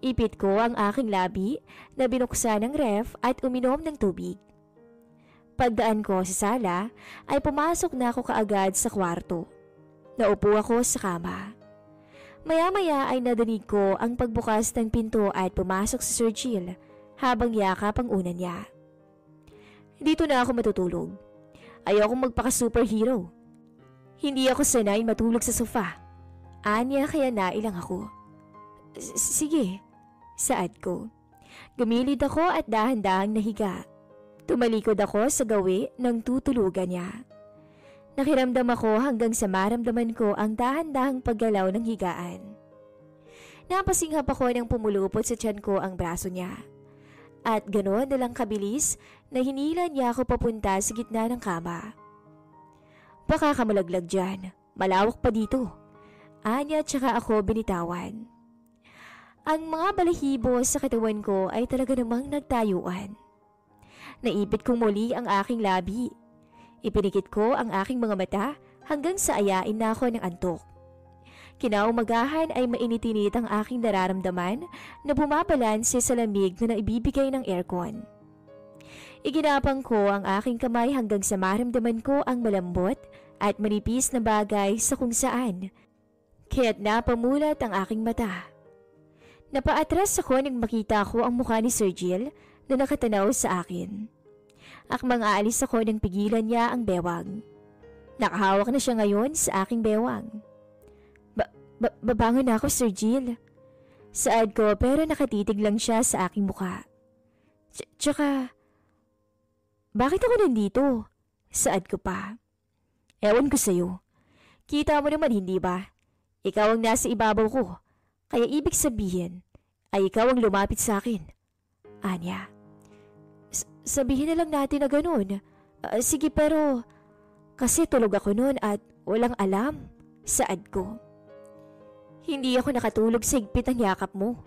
Ipit ko ang aking labi na binuksan ng ref at uminom ng tubig. Pagdaan ko sa sala ay pumasok na ako kaagad sa kwarto. Naupo ako sa kama. Maya-maya ay nadinig ko ang pagbukas ng pinto at pumasok si Sir Jill habang yakap ang una niya. Dito na ako matutulog. Ayokong magpaka-superhero. Hindi ako sanay matulog sa sofa. Anya kaya nailang ako. Sige, saad ko. Gumilid ako at dahan-dahang nahiga. Tumalikod ako sa gawi ng tutulugan niya. Nakiramdam ako hanggang sa maramdaman ko ang dahan-dahang paggalaw ng higaan. Napasinghap ako nang pumulupot sa tiyan ko ang braso niya. At ganoon na lang kabilis na hinila niya ako papunta sa gitna ng kama. Baka ka malaglag dyan, malawak pa dito. Anya tsaka ako binitawan. Ang mga balahibo sa katawan ko ay talaga namang nagtayuan. Naipit kong muli ang aking labi. Ipinikit ko ang aking mga mata hanggang sa ayain na ako ng antok. Kinaumagahan ay mainitinit ang aking nararamdaman na bumabalanse sa lamig na naibibigay ng aircon. Iginapang ko ang aking kamay hanggang sa maramdaman ko ang malambot at manipis na bagay sa kung saan. Kaya't napamulat ang aking mata. Napaatras ako nang makita ko ang mukha ni Sir Jill na nakatanaw sa akin. Akmang aalis ako nang pigilan niya ang bewang. Nakahawak na siya ngayon sa aking bewang. Babangon na ako, Sir Jill. Saad ko pero nakatitig lang siya sa aking mukha. Tsaka, bakit ako nandito? Saad ko pa. Ewan ko sa'yo. Kita mo naman hindi ba? Ikaw ang nasa ibabaw ko. Kaya ibig sabihin ay ikaw ang lumapit sa akin. Anya. Sabihin na lang natin na ganun. Sige pero, kasi tulog ako noon at walang alam. Saad ko. Hindi ako nakatulog sa higpit ng yakap mo.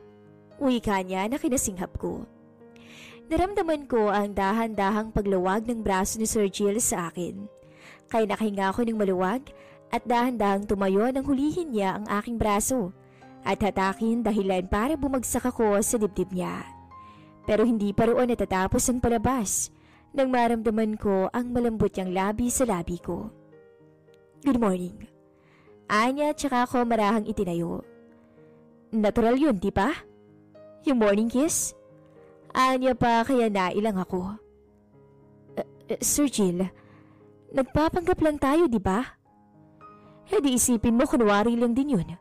Wika niya na kinasinghap ko. Naramdaman ko ang dahan-dahang pagluwag ng braso ni Sir Jill sa akin. Kaya nakahinga ako ng maluwag at dahan-dahang tumayo nang hulihin niya ang aking braso at hatakin dahilan para bumagsak ako sa dibdib niya. Pero hindi pa roon natatapos ang palabas nang maramdaman ko ang malambot niyang labi sa labi ko. Good morning. Anya tsaka ako marahang itinayo. Natural yun, di ba? Yung morning kiss? Anya pa kaya nailang ako. Sir Jill, nagpapanggap lang tayo, di ba? Eh di isipin mo kunwari lang din yun.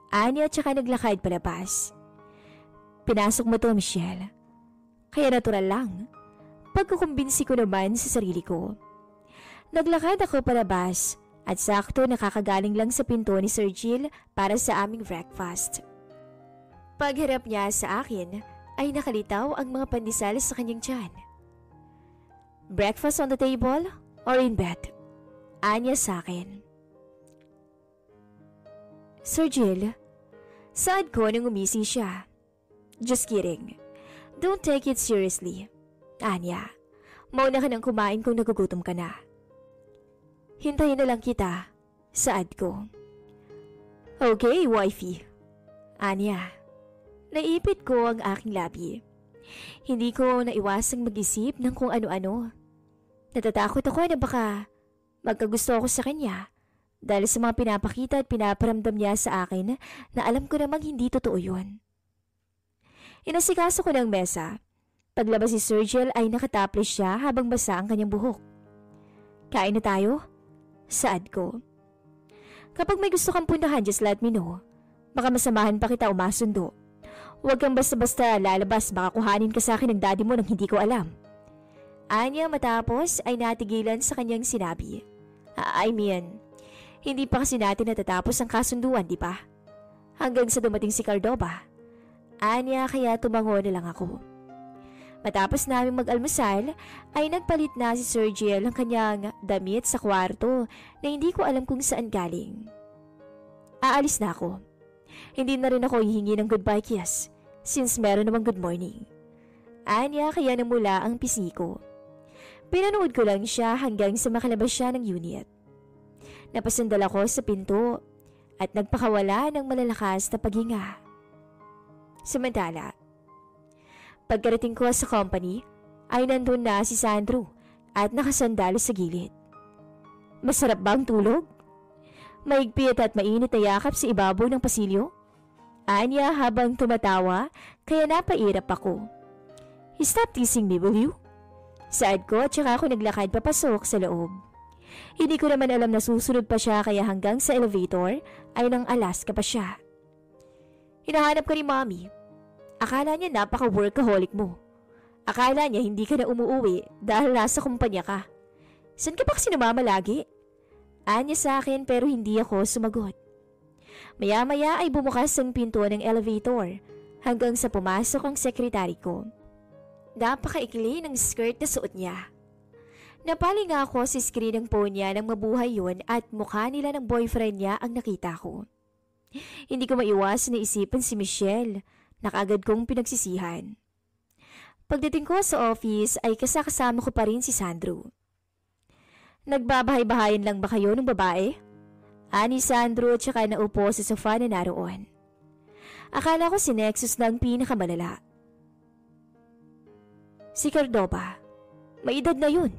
Anya tsaka naglakad palabas. Pinasok mo to, Michelle. Kaya natural lang. Pagkukumbinsi ko naman sa sarili ko. Naglakad ako palabas. At sakto nakakagaling lang sa pinto ni Sir Jill para sa aming breakfast. Pagharap niya sa akin ay nakalitaw ang mga pandesal sa kanyang tiyan. Breakfast on the table or in bed? Anya sa akin. Sir Jill, saad ko nang umisi siya. Just kidding. Don't take it seriously. Anya, mauna ka nang kumain kung nagugutom ka na. Hintayin na lang kita, saad ko. Okay, wifey. Anya, naipit ko ang aking labi. Hindi ko naiwasang mag-isip ng kung ano-ano. Natatakot ako na baka magkagusto ako sa kanya dahil sa mga pinapakita at pinaparamdam niya sa akin na alam ko namang hindi totoo yun. Inasikaso ko ng mesa. Paglabas si Sir Jill ay nakataplis siya habang basa ang kanyang buhok. Kain na tayo? Saad ko. Kapag may gusto kang puntahan, just let me know. Baka masamahan pa kita umasundo. Huwag kang basta-basta lalabas, baka kuhanin ka sa akin ng daddy mo nang hindi ko alam. Anya matapos ay natigilan sa kanyang sinabi. Hindi pa kasi natin natatapos ang kasunduan, di ba? Hanggang sa dumating si Cardova. Anya kaya tumango na lang ako. Matapos namin mag-almusal, ay nagpalit na si Sir Jill ng kanyang damit sa kwarto na hindi ko alam kung saan galing. Aalis na ako. Hindi na rin ako hihingi ng goodbye kiss since meron namang good morning. Anya kaya namula ang pisngi ko. Pinanood ko lang siya hanggang sa makalabas siya ng unit. Napasandal ako sa pinto at nagpakawala ng malalakas na paghinga. Samantala, pagkarating ko sa company ay nandun na si Sandro at nakasandalo sa gilid. Masarap ba ang tulog? Maigpit at mainit na yakap sa ibabaw ng pasilyo? Anya habang tumatawa kaya napairap ako. Stop teasing me, will you? Saad ko at saka ako naglakad papasok sa loob. Hindi ko naman alam na susunod pa siya kaya hanggang sa elevator ay nang Alaska pa siya. Hinahanap ka ni Mommy. Akala niya napaka-workaholic mo. Akala niya hindi ka na umuuwi dahil nasa kumpanya ka. San ka pa kasi namama lagi? Anya sa akin pero hindi ako sumagot. Maya-maya ay bumukas ang pinto ng elevator hanggang sa pumasok ang sekretary ko. Napakaikli ng skirt na suot niya. Napalinga ako sa screen ng phone niya nang mabuhay yun at mukha nila ng boyfriend niya ang nakita ko. Hindi ko maiwas na isipan si Michelle na kaagad kong pinagsisihan. Pagdating ko sa office ay kasama ko pa rin si Sandro. Nagbabahay-bahayan lang ba kayo ng babae? Ani Sandro at saka naupo sa sofa na naroon. Akala ko si Nexus na ang pinakamalala. Si Cordova, may edad na yun.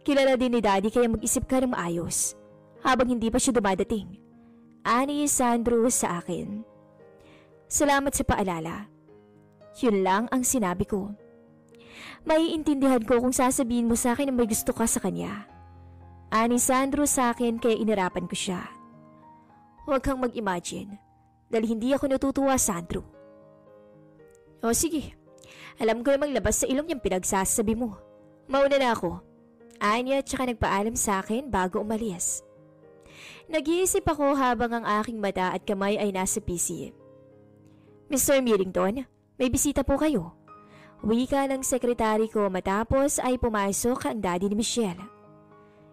Kilala din ni Daddy kaya mag-isip ka ng maayos habang hindi pa siya dumadating. Ani Sandro sa akin. Salamat sa paalala. Yun lang ang sinabi ko. Maiintindihan ko kung sasabihin mo sa akin na may gusto ka sa kanya. Ani Sandro sa akin kaya inarapan ko siya. Huwag kang mag-imagine dahil hindi ako natutuwa, Sandro. O sige, alam ko namang labas sa ilong yung pinagsasabi mo. Mauna na ako. Anya at saka nagpaalam sa akin bago umalis. Nag-iisip ako habang ang aking mata at kamay ay nasa PC. Mr. Millington, may bisita po kayo. Wika ng sekretary ko matapos ay pumasok ang daddy ni Michelle.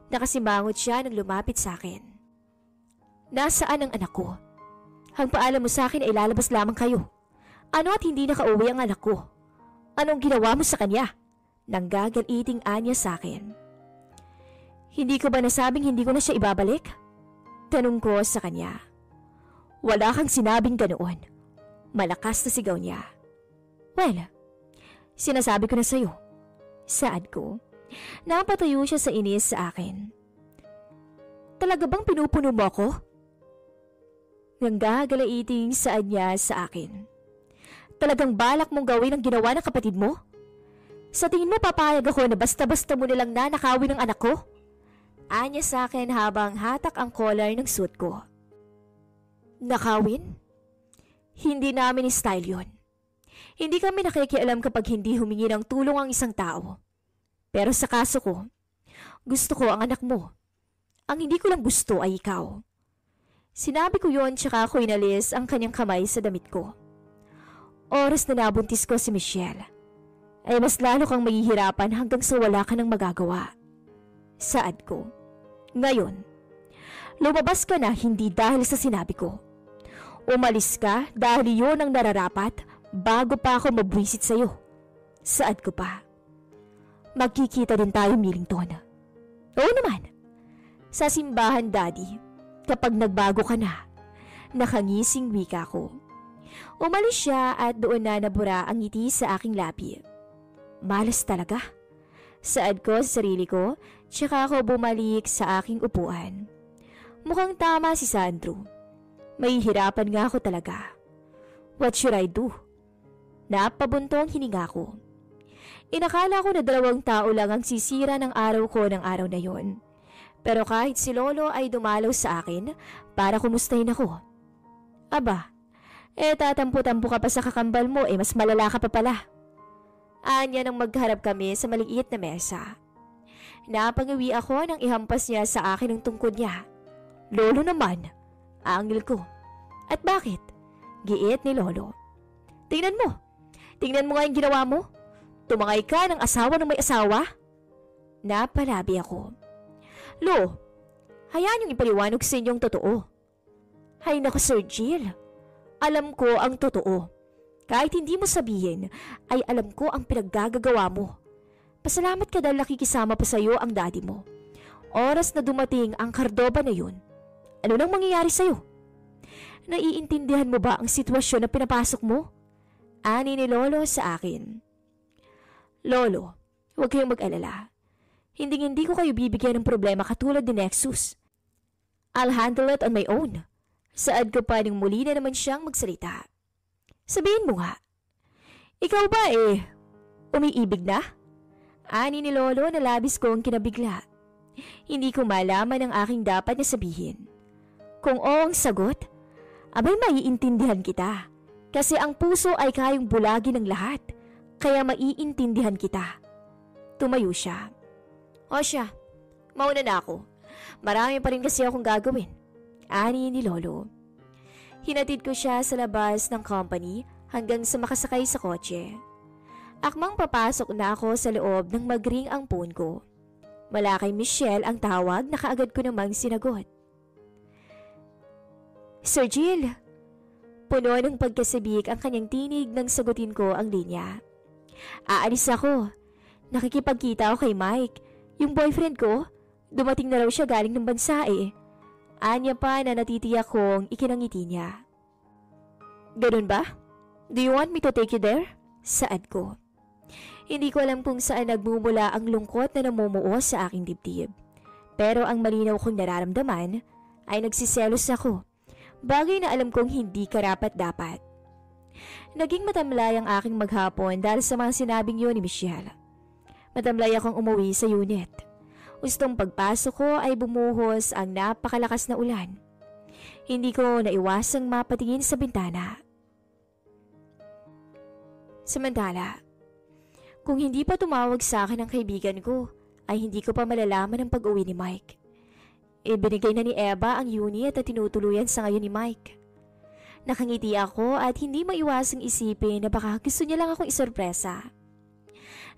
Nakasimangot siya nang lumapit sa akin. Nasaan ang anak ko? Ang paalam mo sa akin ay lalabas lamang kayo. Ano at hindi nakauwi ang anak ko? Anong ginawa mo sa kanya? Nanggagaliting Anya sa akin. Hindi ko ba nasabing hindi ko na siya ibabalik? Tanong ko sa kanya. Wala kang sinabing ganoon. Malakas na sigaw niya. Well, sinasabi ko na sa'yo. Saad ko. Napatayo siya sa inis sa akin. Talaga bang pinupuno mo ako? Nanggagaliting saad niya sa akin. Talagang balak mong gawin ang ginawa ng kapatid mo? Sa tingin mo papayag ako na basta-basta mo nilang nanakawin ng anak ko? Anya sa akin habang hatak ang collar ng suit ko. Nakawin? Hindi namin style yun. Hindi kami nakikialam kapag hindi humingi ng tulong ang isang tao. Pero sa kaso ko, gusto ko ang anak mo. Ang hindi ko lang gusto ay ikaw. Sinabi ko yon tsaka ako inalis ang kanyang kamay sa damit ko. Oras na nabuntis ko si Michelle, ay mas lalo kang mahihirapan hanggang sa wala ka nang magagawa. Saad ko. Ngayon, lumabas ka na hindi dahil sa sinabi ko. Umalis ka dahil yun ang nararapat bago pa ako mabwisit sa'yo. Saad ko pa. Magkikita din tayo, Millington. Oo naman. Sa simbahan, Daddy, kapag nagbago ka na. Nakangising wika ko. Umalis siya at doon na nabura ang ngiti sa aking labi. Malas talaga. Saad ko sa sarili ko, tsaka ako bumalik sa aking upuan. Mukhang tama si Sandro. May hirapan nga ako talaga. What should I do? Napabunto ang hininga ko. Inakala ko na 2 tao lang ang sisira ng araw ko ng araw na yon. Pero kahit si Lolo ay dumalaw sa akin para kumustahin ako. Aba, tatampo-tampo ka pa sa kakambal mo mas malala ka pa pala. Anya nang magharap kami sa maliit na mesa. Napangiwi ako nang ihampas niya sa akin ang tungkod niya. Lolo naman, angil ko. At bakit? Giit ni Lolo. Tingnan mo nga yung ginawa mo. Tumangay ka ng asawa ng may asawa? Napalabi ako. Lo, hayaan yung ipaliwanag sa inyong totoo. Hay naku Sir Jill, alam ko ang totoo. Kahit hindi mo sabihin, ay alam ko ang pinaggagawa mo. Pasalamat ka dahil nakikisama pa sa'yo ang daddy mo. Oras na dumating ang Cardova na yun, ano nang mangyayari sa'yo? Naiintindihan mo ba ang sitwasyon na pinapasok mo? Ani ni Lolo sa akin. Lolo, huwag kayong mag-alala. Hindi ko kayo bibigyan ng problema katulad ni Nexus. I'll handle it on my own. Saad ko pa nang muli na naman siyang magsalita. Sabihin mo nga, ikaw ba umiibig na? Ani ni Lolo na labis kong kinabigla. Hindi ko malaman ang aking dapat na sabihin. Kung oo ang sagot, abay maiintindihan kita. Kasi ang puso ay kayang bulagin ng lahat, kaya maiintindihan kita. Tumayo siya. O siya, mauna na ako. Marami pa rin kasi akong gagawin. Ani ni Lolo. Hinatid ko siya sa labas ng company hanggang sa makasakay sa kotse. Akmang papasok na ako sa loob nang mag-ring ang phone ko. Wala kay Michelle ang tawag na kaagad ko namang sinagot. Sir Jill. Puno ng pagkasabik ang kanyang tinig nang sagutin ko ang linya. Aalis ako. Nakikipagkita ako kay Mike. Yung boyfriend ko, dumating na raw siya galing ng bansa Anya pa na natitiyak kong ikinangiti niya. Ganun ba? Do you want me to take you there? Saad ko. Hindi ko alam kung saan nagmumula ang lungkot na namumuo sa aking dibdib. Pero ang malinaw kong nararamdaman ay nagsiselos ako. Bagay na alam kong hindi karapat-dapat. Naging matamlay ang aking maghapon dahil sa mga sinabing yun ni Michelle. Matamlay akong umuwi sa unit. Gustong pagpasok ko ay bumuhos ang napakalakas na ulan. Hindi ko naiwasang mapatingin sa bintana. Samantala, kung hindi pa tumawag sa akin ang kaibigan ko, ay hindi ko pa malalaman ang pag-uwi ni Mike. Ibinigay na ni Eva ang unit at tinutuluyan sa ngayon ni Mike. Nakangiti ako at hindi maiwasang isipin na baka gusto niya lang akong isorpresa.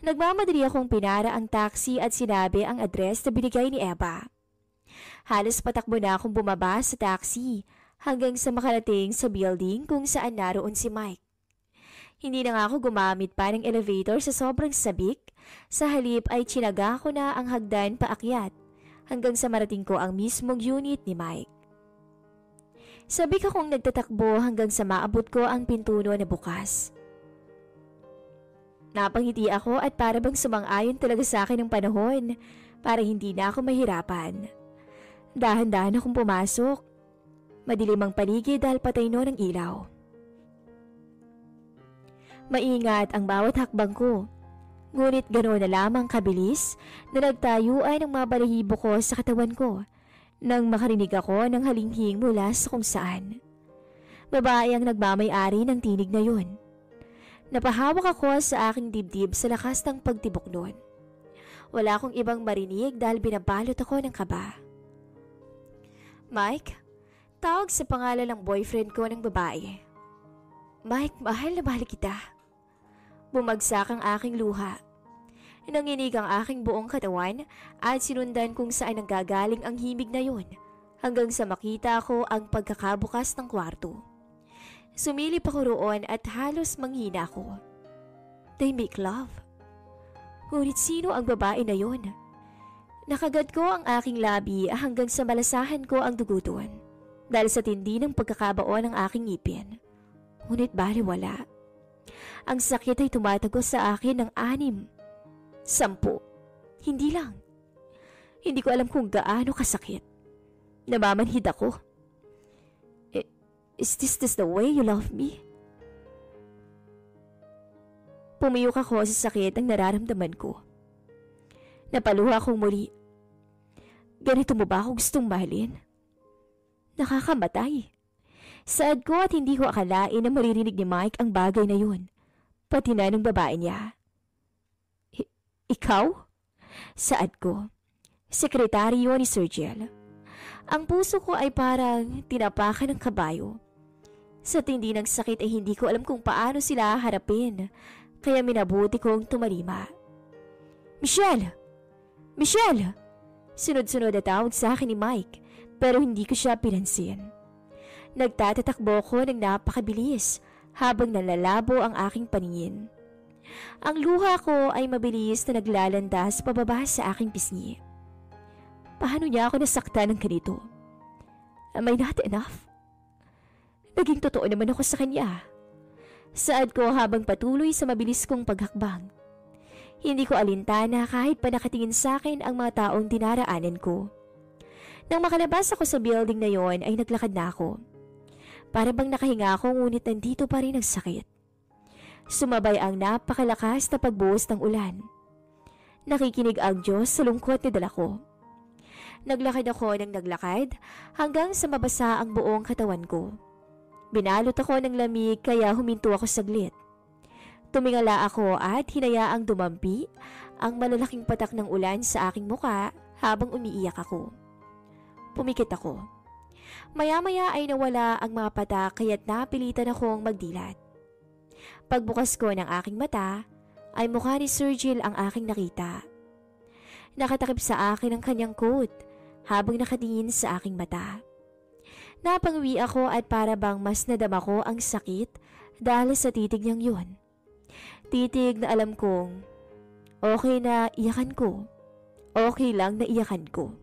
Nagmamadali akong pinara ang taxi at sinabi ang address na binigay ni Eva. Halos patakbo na akong bumaba sa taxi hanggang sa makarating sa building kung saan naroon si Mike. Hindi na nga ako gumamit pa ng elevator sa sobrang sabik, sa halip ay tsinaga ko na ang hagdan paakyat hanggang sa marating ko ang mismong unit ni Mike. Sabik akong nagtatakbo hanggang sa maabot ko ang pintuno na bukas. Napangiti ako at para bang sumang-ayon talaga sa akin ang panahon para hindi na ako mahirapan. Dahan-dahan akong pumasok. Madilim ang paligid dahil patay no ng ilaw. Maingat ang bawat hakbang ko. Ngunit ganoon na lamang kabilis na nagtayuan ang mga balahibo ko sa katawan ko nang makarinig ako ng halinghing mula sa kung saan. Babae ang nagmamay-ari ng tinig na yun. Napahawak ako sa aking dibdib sa lakas ng pagtibok noon. Wala akong ibang marinig dahil binabalot ako ng kaba. Mike, tawag sa pangalan ng boyfriend ko ng babae. Mike, mahal na mahal kita. Bumagsak ang aking luha. Nanginig ang aking buong katawan at sinundan kung saan nanggagaling ang himig na yun hanggang sa makita ko ang pagkakabukas ng kwarto. Sumilip ako roon at halos manghina ako. They make love. Ngunit sino ang babae na yun? Nakagad ko ang aking labi hanggang sa malasahan ko ang dugo doon dahil sa tindi ng pagkakabaon ng aking ngipin. Ngunit baliwala. Ang sakit ay tumatagos sa akin ng 6, 10. Hindi lang. Hindi ko alam kung gaano kasakit. Namamanhid ako. Is this the way you love me? Pumiyok ako sa sakit ang nararamdaman ko. Napaluha akong muli. Ganito mo ba ako gustong mahalin? Nakakamatay. Saad ko at hindi ko akalain na maririnig ni Mike ang bagay na yun. Pati na ng babae niya. Ikaw? Saad ko. Sekretaryo ni Sir Jill. Ang puso ko ay parang tinapakan ng kabayo. Sa tindi ng sakit ay hindi ko alam kung paano sila harapin, kaya minabuti kong tumalima. Michelle! Michelle! Sunod-sunod na tawag sa akin ni Mike, pero hindi ko siya pinansin. Nagtatatakbo ko ng napakabilis habang nalalabo ang aking paningin. Ang luha ko ay mabilis na naglalandas pababa sa aking pisngi. Paano niya ako nasaktan ng ganito? Am I not enough? Naging totoo naman ako sa kanya. Saad ko habang patuloy sa mabilis kong paghakbang. Hindi ko alintana kahit pa nakatingin sa akin ang mga taong dinaraanan ko. Nang makalabas ako sa building na yon ay naglakad na ako. Para bang nakahinga ako ngunit nandito pa rin ang sakit. Sumabay ang napakalakas na pagbuhos ng ulan. Nakikinig ang Diyos sa lungkot ni dala ko. Naglakad ako ng naglakad hanggang sa mabasa ang buong katawan ko. Binalot ako ng lamig kaya huminto ako saglit. Tumingala ako at hinayaang dumampi ang malalaking patak ng ulan sa aking muka habang umiiyak ako. Pumikit ako. Maya-maya ay nawala ang mga patak kaya't napilitan akong magdilat. Pagbukas ko ng aking mata ay mukha ni Sir Gil ang aking nakita. Nakatakip sa akin ang kanyang coat habang nakatingin sa aking mata. Napangwi ako at para bang mas nadama ko ang sakit dahil sa titig niyang yun. Titig na alam kong okay na iyakan ko. Okay lang na iyakan ko.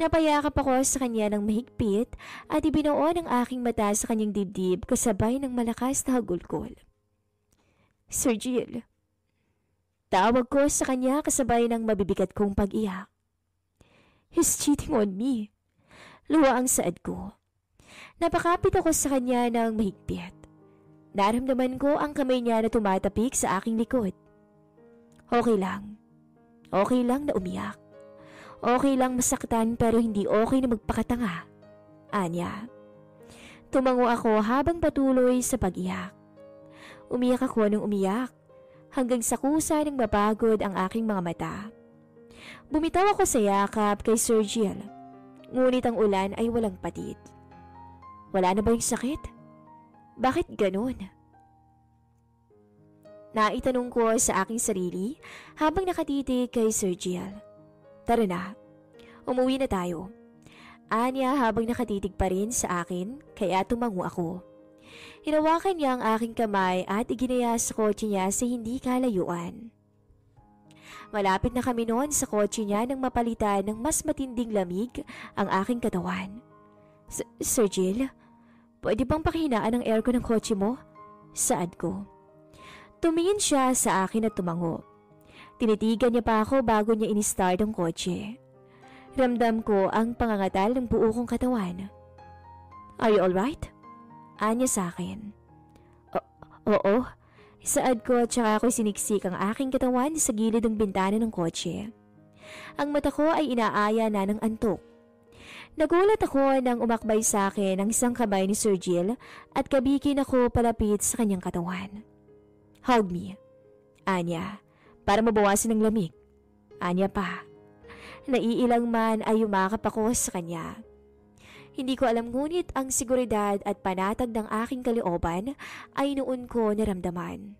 Napayakap ako sa kanya ng mahigpit at ibinuo ng aking mata sa kanyang dibdib kasabay ng malakas na hagulgol. Sir Gil. Tawag ko sa kanya kasabay ng mabibigat kong pag-iyak. He's cheating on me. Luwa ang saad ko. Napakapit ako sa kanya ng mahigpit. Naramdaman ko ang kamay niya na tumatapik sa aking likod. Okay lang. Okay lang na umiyak. Okay lang masaktan pero hindi okay na magpakatanga. Anya. Tumango ako habang patuloy sa pag-iyak. Umiyak ako ng umiyak hanggang sa kusa ng mapagod ang aking mga mata. Bumitaw ako sa yakap kay Sir Gil. Ngunit ang ulan ay walang patid. Wala na ba yung sakit? Bakit ganun? Naitanong ko sa aking sarili habang nakatitig kay Sir Gil. Tara na, umuwi na tayo. Anya habang nakatitig pa rin sa akin kaya tumango ako. Hinawakan niya ang aking kamay at iginaya sa kotse niya sa hindi kalayuan. Malapit na kami noon sa kotse niya nang mapalitan ng mas matinding lamig ang aking katawan. Sir Gil, pwede bang pakihinaan ang aircon ng kotse mo? Saad ko. Tumingin siya sa akin at tumango. Tinitigan niya pa ako bago niya in-start ang kotse. Ramdam ko ang pangangatal ng buo kong katawan. Are you alright? Anya sa akin. Oo. Saad ko at saka ako'y siniksik ang aking katawan sa gilid ng bintana ng kotse. Ang mata ko ay inaaya na ng antok. Nagulat ako nang umakbay sa akin ang isang kamay ni Sir Gil at kabikin ako palapit sa kanyang katawan. Hug me. Anya, para mabawasan ng lamig. Anya pa. Naiilang man ay umakap ako sa kanya. Hindi ko alam ngunit ang seguridad at panatag ng aking kalooban ay noon ko naramdaman.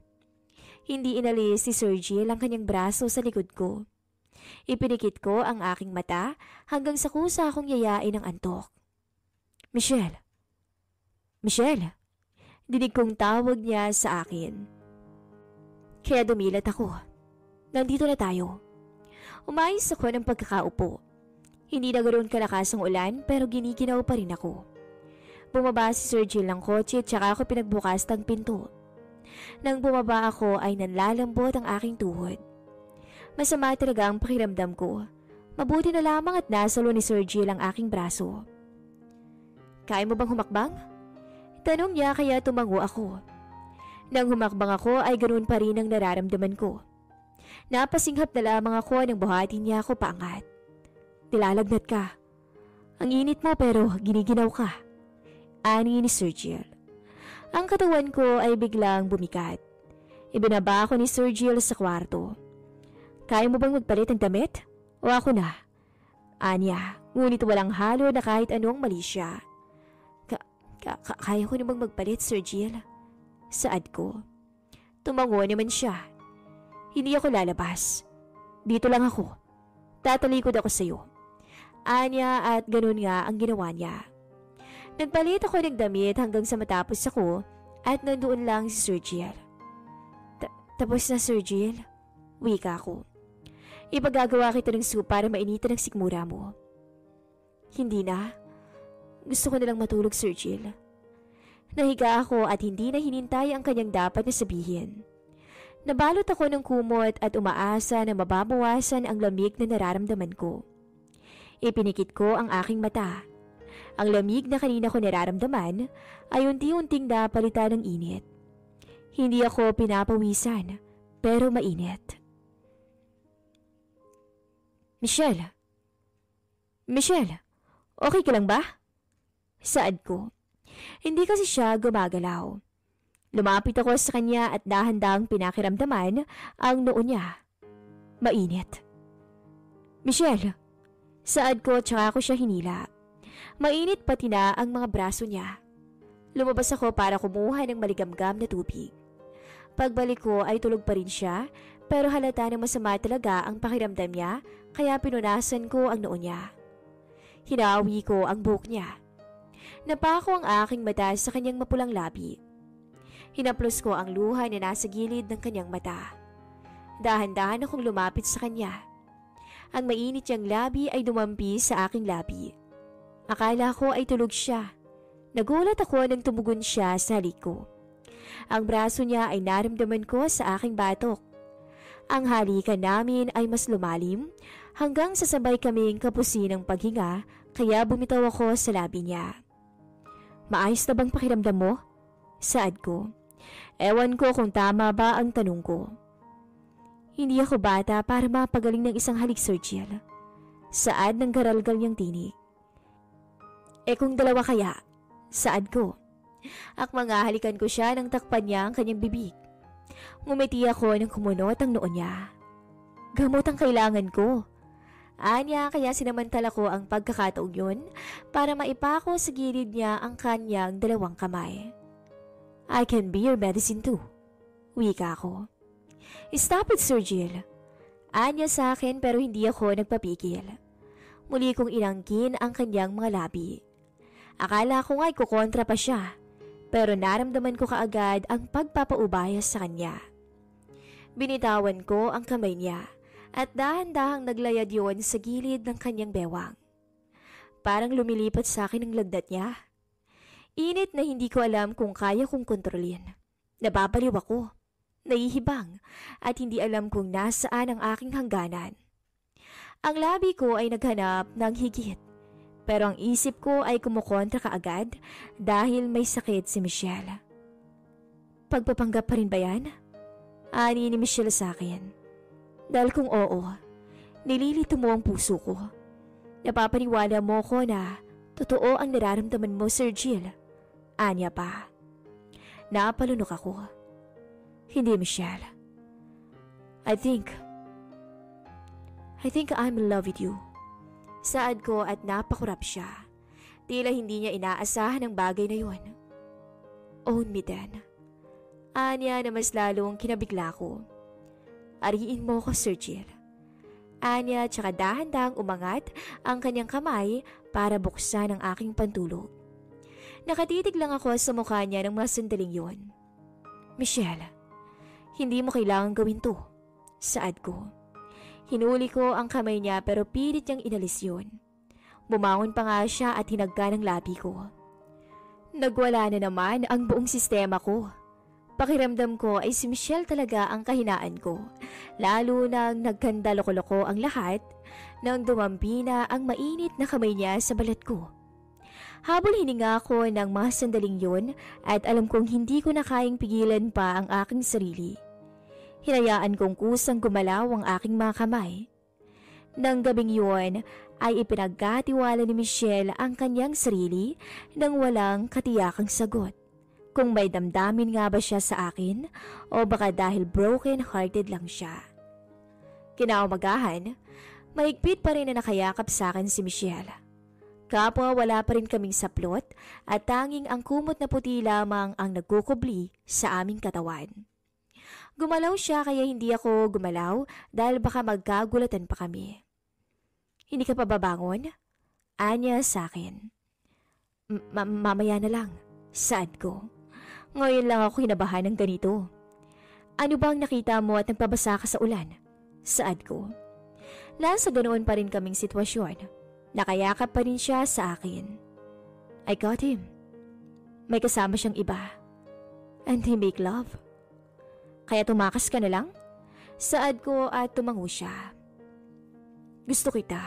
Hindi inalis ni Sir Gil ang kanyang braso sa likod ko. Ipinikit ko ang aking mata hanggang sa kusa akong yayain ng antok. Michelle! Michelle! Dinig kong tawag niya sa akin. Kaya dumilat ako. Nandito na tayo. Umayos ako ng pagkakaupo. Hindi na ganoon kalakas ang ulan pero giniginaw pa rin ako. Bumaba si Sir Gil ng kotse at saka ako pinagbukas ng pinto. Nang bumaba ako ay nanlalambot ang aking tuhod. Masama talaga ang pakiramdam ko. Mabuti na lamang at nasalo ni Sir Gil ang aking braso. Kaya mo bang humakbang? Tanong niya kaya tumango ako. Nang humakbang ako ay ganoon pa rin ang nararamdaman ko. Napasinghap na lamang ako nang buhatin niya ako paangat. Nilalagnat ka. Ang init mo pero giniginaw ka. Ani ni Sir Gil. Ang katawan ko ay biglang bumikat. Ibinaba ako ni Sir Gil sa kwarto. Kaya mo bang magpalit ng damit? O ako na? Anya, ngunit walang halo na kahit anong mali siya. Kaya ko namang magpalit, Sir Gil? Saad ko. Tumango naman siya. Hindi ako lalabas. Dito lang ako. Tatalikod ako sa iyo. Anya at ganun nga ang ginawa niya. Nagpalit ako ng damit hanggang sa matapos ako at nandoon lang si Sir Jill. Tapos na, Sir Jill? Wika ko. Ipagagawa kita ng soup para mainitan ang sikmura mo. Hindi na. Gusto ko nalang matulog, Sir Jill. Nahiga ako at hindi na hinintay ang kanyang dapat na sabihin. Nabalot ako ng kumot at umaasa na mababawasan ang lamig na nararamdaman ko. Ipinikit ko ang aking mata. Ang lamig na kanina ko nararamdaman ay unti-unting napalitan ng init. Hindi ako pinapawisan, pero mainit. Michelle? Michelle, okay ka lang ba? Saad ko. Hindi kasi siya gumagalaw. Lumapit ako sa kanya at dahan-dahang pinakiramdaman ang noo niya. Mainit. Michelle, saad ko tsaka ako siya hinila. Mainit pati na ang mga braso niya. Lumabas ako para kumuha ng maligamgam na tubig. Pagbalik ko ay tulog pa rin siya, pero halata na masama talaga ang pakiramdam niya, kaya pinunasan ko ang noo niya. Hinawi ko ang buhok niya. Napako ang aking mata sa kanyang mapulang labi. Hinaplos ko ang luha na nasa gilid ng kanyang mata. Dahan-dahan akong lumapit sa kanya. Ang mainit niyang labi ay dumampi sa aking labi. Akala ko ay tulog siya. Nagulat ako nang tumugon siya sa halik ko. Ang braso niya ay naramdaman ko sa aking batok. Ang halikan namin ay mas lumalim hanggang sa sabay kaming kapusin ng paghinga, kaya bumitaw ako sa labi niya. Maayos na bang pakiramdam mo? Saad ko. Ewan ko kung tama ba ang tanong ko. Hindi ako bata para mapagaling ng isang halik, Sir Jill. Saad ng garalgal niyang tinig. Kung dalawa kaya? Saad ko. Akmang halikan ko siya nang takpan niya ang kanyang bibig. Ngumiti ako nang kumunot ang noo niya. Gamot ang kailangan ko. Anya, kaya sinamantala ko ang pagkakataong yun para maipako sa gilid niya ang kanyang dalawang kamay. I can be your medicine too. Wika ko. Stop it, Sir Jill. Anya sa akin pero hindi ako nagpapigil. Muli kong inangkin ang kanyang mga labi. Akala ko nga'y kukontra pa siya. Pero naramdaman ko kaagad ang pagpapaubaya sa kanya. Binitawan ko ang kamay niya at dahan-dahang naglayad yon sa gilid ng kanyang bewang. Parang lumilipat sa akin ang lagnat niya. Init na hindi ko alam kung kaya kong kontrolin. Nababaliw ako, nahihibang at hindi alam kung nasaan ang aking hangganan. Ang labi ko ay naghanap ng higit. Pero ang isip ko ay kumukontra kaagad dahil may sakit si Michelle. Pagpapanggap pa rin ba yan? Ani ni Michelle sa akin. Dahil kung oo, nililito mo ang puso ko. Napapaniwala mo ko na totoo ang nararamdaman mo, Sir Jill. Anya pa. Napalunok ako. Hindi, Michelle. I think I'm in love with you. Saad ko at napakurap siya. Tila hindi niya inaasahan ang bagay na yun. Own me then. Anya na mas lalong kinabigla ko. Ariin mo ko, Sir Jill. Anya tsaka dahan-dahang umangat ang kanyang kamay para buksan ang aking pantulog. Nakatitig lang ako sa mukha niya ng mga sandaling yun. Michelle, hindi mo kailangang gawin to. Saad ko. Hinuli ko ang kamay niya pero pilit niyang inalis yun. Bumangon pa nga siya at hinagka ng labi ko. Nagwala na naman ang buong sistema ko. Pakiramdam ko ay si Michelle talaga ang kahinaan ko. Lalo nang nagkanda loko-loko ang lahat nang dumampi na ang mainit na kamay niya sa balat ko. Habol hininga ko ng mga sandaling yun at alam kong hindi ko na kayang pigilan pa ang aking sarili. Hinayaan kong kusang gumalaw ang aking mga kamay. Nang gabing yun ay ipinagkatiwala ni Michelle ang kanyang sarili nang walang katiyakang sagot. Kung may damdamin nga ba siya sa akin o baka dahil broken-hearted lang siya. Kinaumagahan, mahigpit pa rin na nakayakap sa akin si Michelle. Kapwa wala pa rin kaming saplot at tanging ang kumot na puti lamang ang nagkukubli sa aming katawan. Gumalaw siya kaya hindi ako gumalaw dahil baka magkagulatan pa kami. Hindi ka pa babangon? Anya sa akin. Mamaya na lang, saad ko. Ngayon lang ako kinabahan ng ganito. Ano bang nakita mo at nagpabasa ka sa ulan? Saad ko. Nasa ganoon pa rin kaming sitwasyon. Nakayakap pa rin siya sa akin. I got him. May kasama siyang iba. And he make love. Kaya tumakas ka na lang? Saad ko at tumango siya. Gusto kita.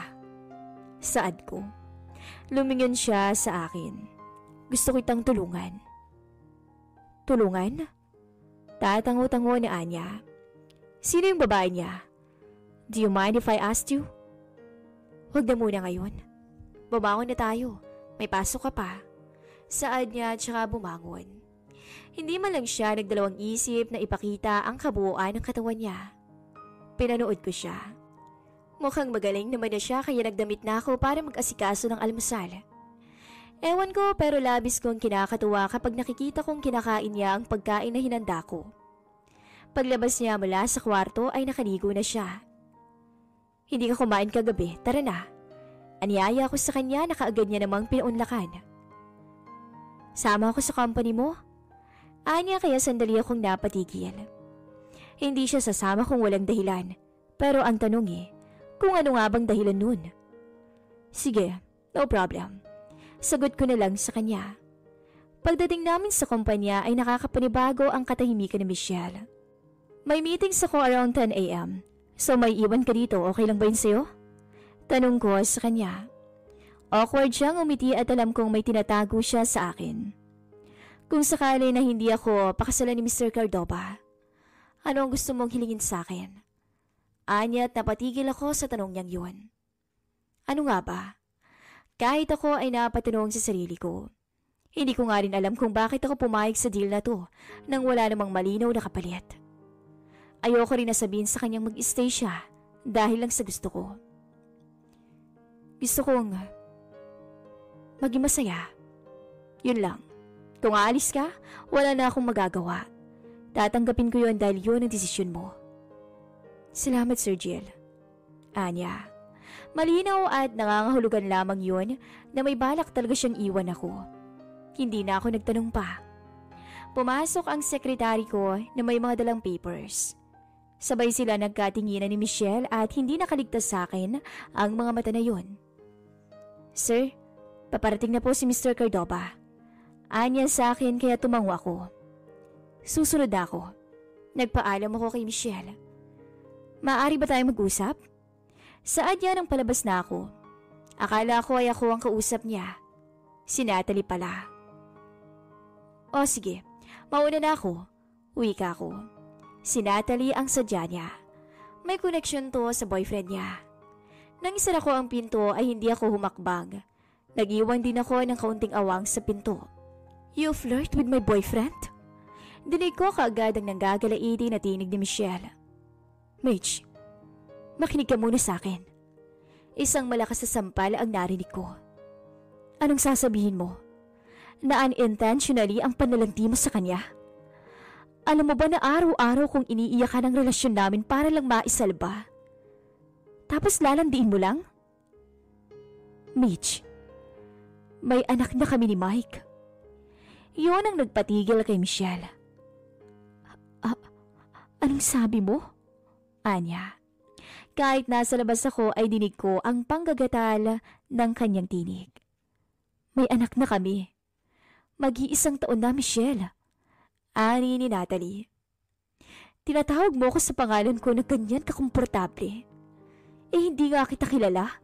Saad ko. Lumingon siya sa akin. Gusto kitang tulungan. Tulungan? Tatango-tango na Anya. Sino yung babae niya? Do you mind if I asked you? Huwag na muna ngayon. Bumangon na tayo. May pasok ka pa. Saad niya at saka bumangon. Hindi man lang siya nagdalawang isip na ipakita ang kabuuan ng katawan niya. Pinanood ko siya. Mukhang magaling naman na siya kaya nagdamit na ako para mag-asikaso ng almusal. Ewan ko pero labis kong kinakatuwa kapag nakikita kong kinakain niya ang pagkain na hinanda ko. Paglabas niya mula sa kwarto ay nakaligo na siya. Hindi ka kumain kagabi, tara na. Anyaya ko sa kanya na kaagad niya namang pinaunlakan. Sama ako sa company mo? Anya kaya sandali akong napatigil. Hindi siya sasama kung walang dahilan. Pero ang tanong kung ano nga bang dahilan nun? Sige, no problem. Sagot ko na lang sa kanya. Pagdating namin sa kumpanya ay nakakapanibago ang katahimikan ni Michelle. May meetings ako around 10 a.m. So may iwan ka dito, okay lang ba yun sa'yo? Tanong ko sa kanya. Awkward siyang umiti at alam kong may tinatago siya sa akin. Kung sakali na hindi ako pakasalan ni Mr. Cardova, ano ang gusto mong hilingin sa akin? Anya at napatigil ako sa tanong niyang yun. Ano nga ba? Kahit ako ay napatanong sa sarili ko. Hindi ko nga rin alam kung bakit ako pumayag sa deal na to nang wala namang malinaw na kapalit. Ayoko rin na sabihin sa kanyang mag-stay siya dahil lang sa gusto ko. Gusto kong maging masaya. Yun lang. Kung aalis ka, wala na akong magagawa. Tatanggapin ko yun dahil yun ang desisyon mo. Salamat, Sir Jill. Anya. Malinaw at nangangahulugan lamang yun na may balak talaga siyang iwan ako. Hindi na ako nagtanong pa. Pumasok ang sekretary ko na may mga dalang papers. Sabay sila nagkatinginan ni Michelle at hindi nakaligtas sa akin ang mga mata na yun. Sir, paparating na po si Mr. Cardova. Anya sa akin kaya tumango ako. Susunod ako. Nagpaalam ako kay Michelle. Maaari ba tayo mag-usap? Saad niya nang palabas na ako. Akala ko ay ako ang kausap niya. Si Natalie pala. O sige, mauna na ako. Uwi ka ako. Si Natalie ang sadya niya. May connection to sa boyfriend niya. Nang isara ko ang pinto ay hindi ako humakbang. Nag-iwan din ako ng kaunting awang sa pinto. You flirt with my boyfriend? Dinig ko kaagad ang nanggagalaiti na tinig ni Michelle. Mitch, makinig ka muna sa akin. Isang malakas na sampal ang narinig ko. Anong sasabihin mo? Na unintentionally ang panlalandi mo sa kanya? Alam mo ba na araw-araw kong iniiyakan ang relasyon namin para lang maisalba? Tapos lalandiin mo lang? Mitch, may anak na kami ni Mike. Yun ang nagpatigil kay Michelle. Anong sabi mo? Anya. Kahit nasa labas ako ay dinig ko ang panggagatal ng kanyang tinig. May anak na kami. Mag-iisang taon na, Michelle. Ani ni Natalie. Tinatawag mo ko sa pangalan ko na ganyan kakomportable. Eh hindi nga kita kilala.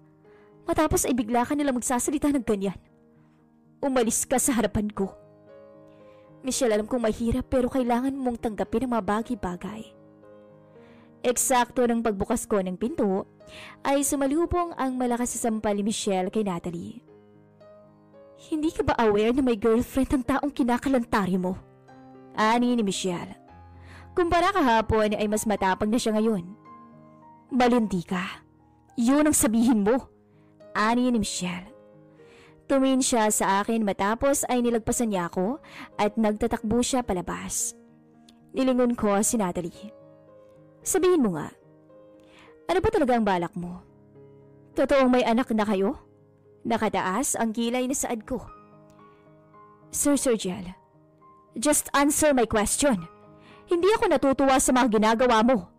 Matapos ay bigla ka nilang magsasalita ng ganyan. Umalis ka sa harapan ko. Michelle, alam kong mahirap pero kailangan mong tanggapin ang mga bagay-bagay. Eksakto ng pagbukas ko ng pinto ay sumalubong ang malakas na sampal ni Michelle kay Natalie. Hindi ka ba aware na may girlfriend ang taong kinakalantari mo? Ani ni Michelle. Kumpara kahapon ay mas matapang na siya ngayon. Malindi ka. Yun ang sabihin mo. Ani ni Michelle. Tumingin siya sa akin matapos ay nilagpasan niya ako at nagtatakbo siya palabas. Nilingon ko si Natalie. Sabihin mo nga, ano ba talaga ang balak mo? Totoong may anak na kayo? Nakataas ang kilay na saad ko. Sir Jill, Just answer my question. Hindi ako natutuwa sa mga ginagawa mo.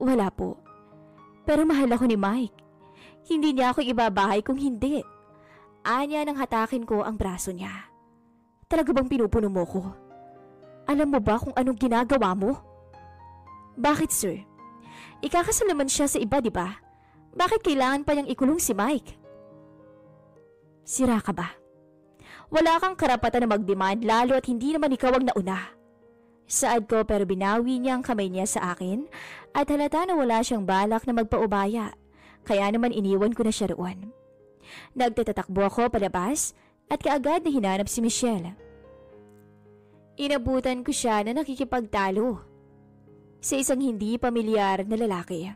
Wala po. Pero mahal ako ni Mike. Hindi niya ako ibabahay kung hindi. Anya nang hatakin ko ang braso niya. Talaga bang pinupuno mo ko? Alam mo ba kung anong ginagawa mo? Bakit, sir? Ikakasal naman siya sa iba, di ba? Bakit kailangan pa niyang ikulong si Mike? Sira ka ba? Wala kang karapatan na mag-demand lalo at hindi naman ikaw ang nauna. Saad ko pero binawi niya ang kamay niya sa akin at halata na wala siyang balak na magpaubaya. Kaya naman iniwan ko na siya roon. Nagtatatakbo ako palabas at kaagad na hinanap si Michelle. Inabutan ko siya na nakikipagtalo sa isang hindi pamilyar na lalaki.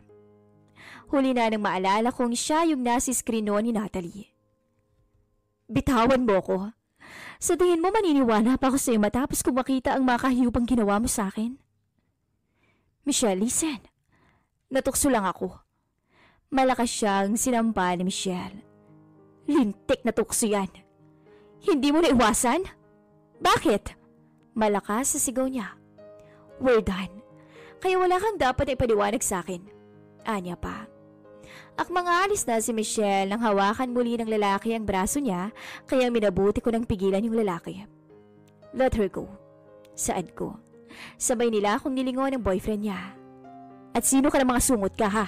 Huli na nang maalala kong siya yung nasa screen noon ni Natalie. Bitawan mo ko. Sa tingin mo maniniwala pa ako sa iyo matapos kong makita ang makahiyupang ginawa mo sa akin? Michelle, listen. Natukso lang ako. Malakas siyang sinampa ni Michelle. Lintik na tukso yan. Hindi mo naiwasan? Bakit? Malakas sa sigaw niya. We're done. Kaya wala kang dapat na ipaliwanag sa akin. Anya pa. Akmang aalis na si Michelle nang hawakan muli ng lalaki ang braso niya kaya minabuti ko nang pigilan yung lalaki. Let her go. Saad ko. Sabay nila akong nilingon ng boyfriend niya. At sino ka na mga sungot ka ha?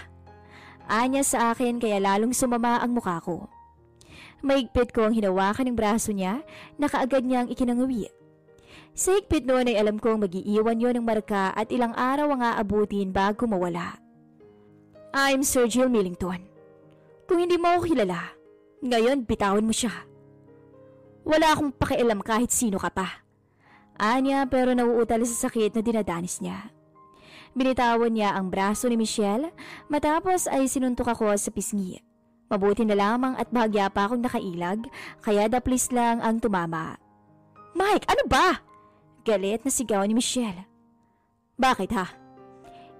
Anya sa akin kaya lalong sumama ang mukha ko. Maigpit ko ang hinawakan ng braso niya na kaagad niyang ikinangawi. Sa higpit noon ay alam kong mag-iiwan yon ng marka at ilang araw ang aabutin bago mawala. I'm Sir Jill Millington. Kung hindi mo ako kilala, ngayon bitawan mo siya. Wala akong pakialam kahit sino ka pa. Anya pero nauutal sa sakit na dinadanis niya. Binitawan niya ang braso ni Michelle matapos ay sinuntok ako sa pisngi. Mabuti na lamang at bahagya pa akong nakailag kaya daplis lang ang tumama. Mike, ano ba? Galit na sigaw ni Michelle. Bakit ha?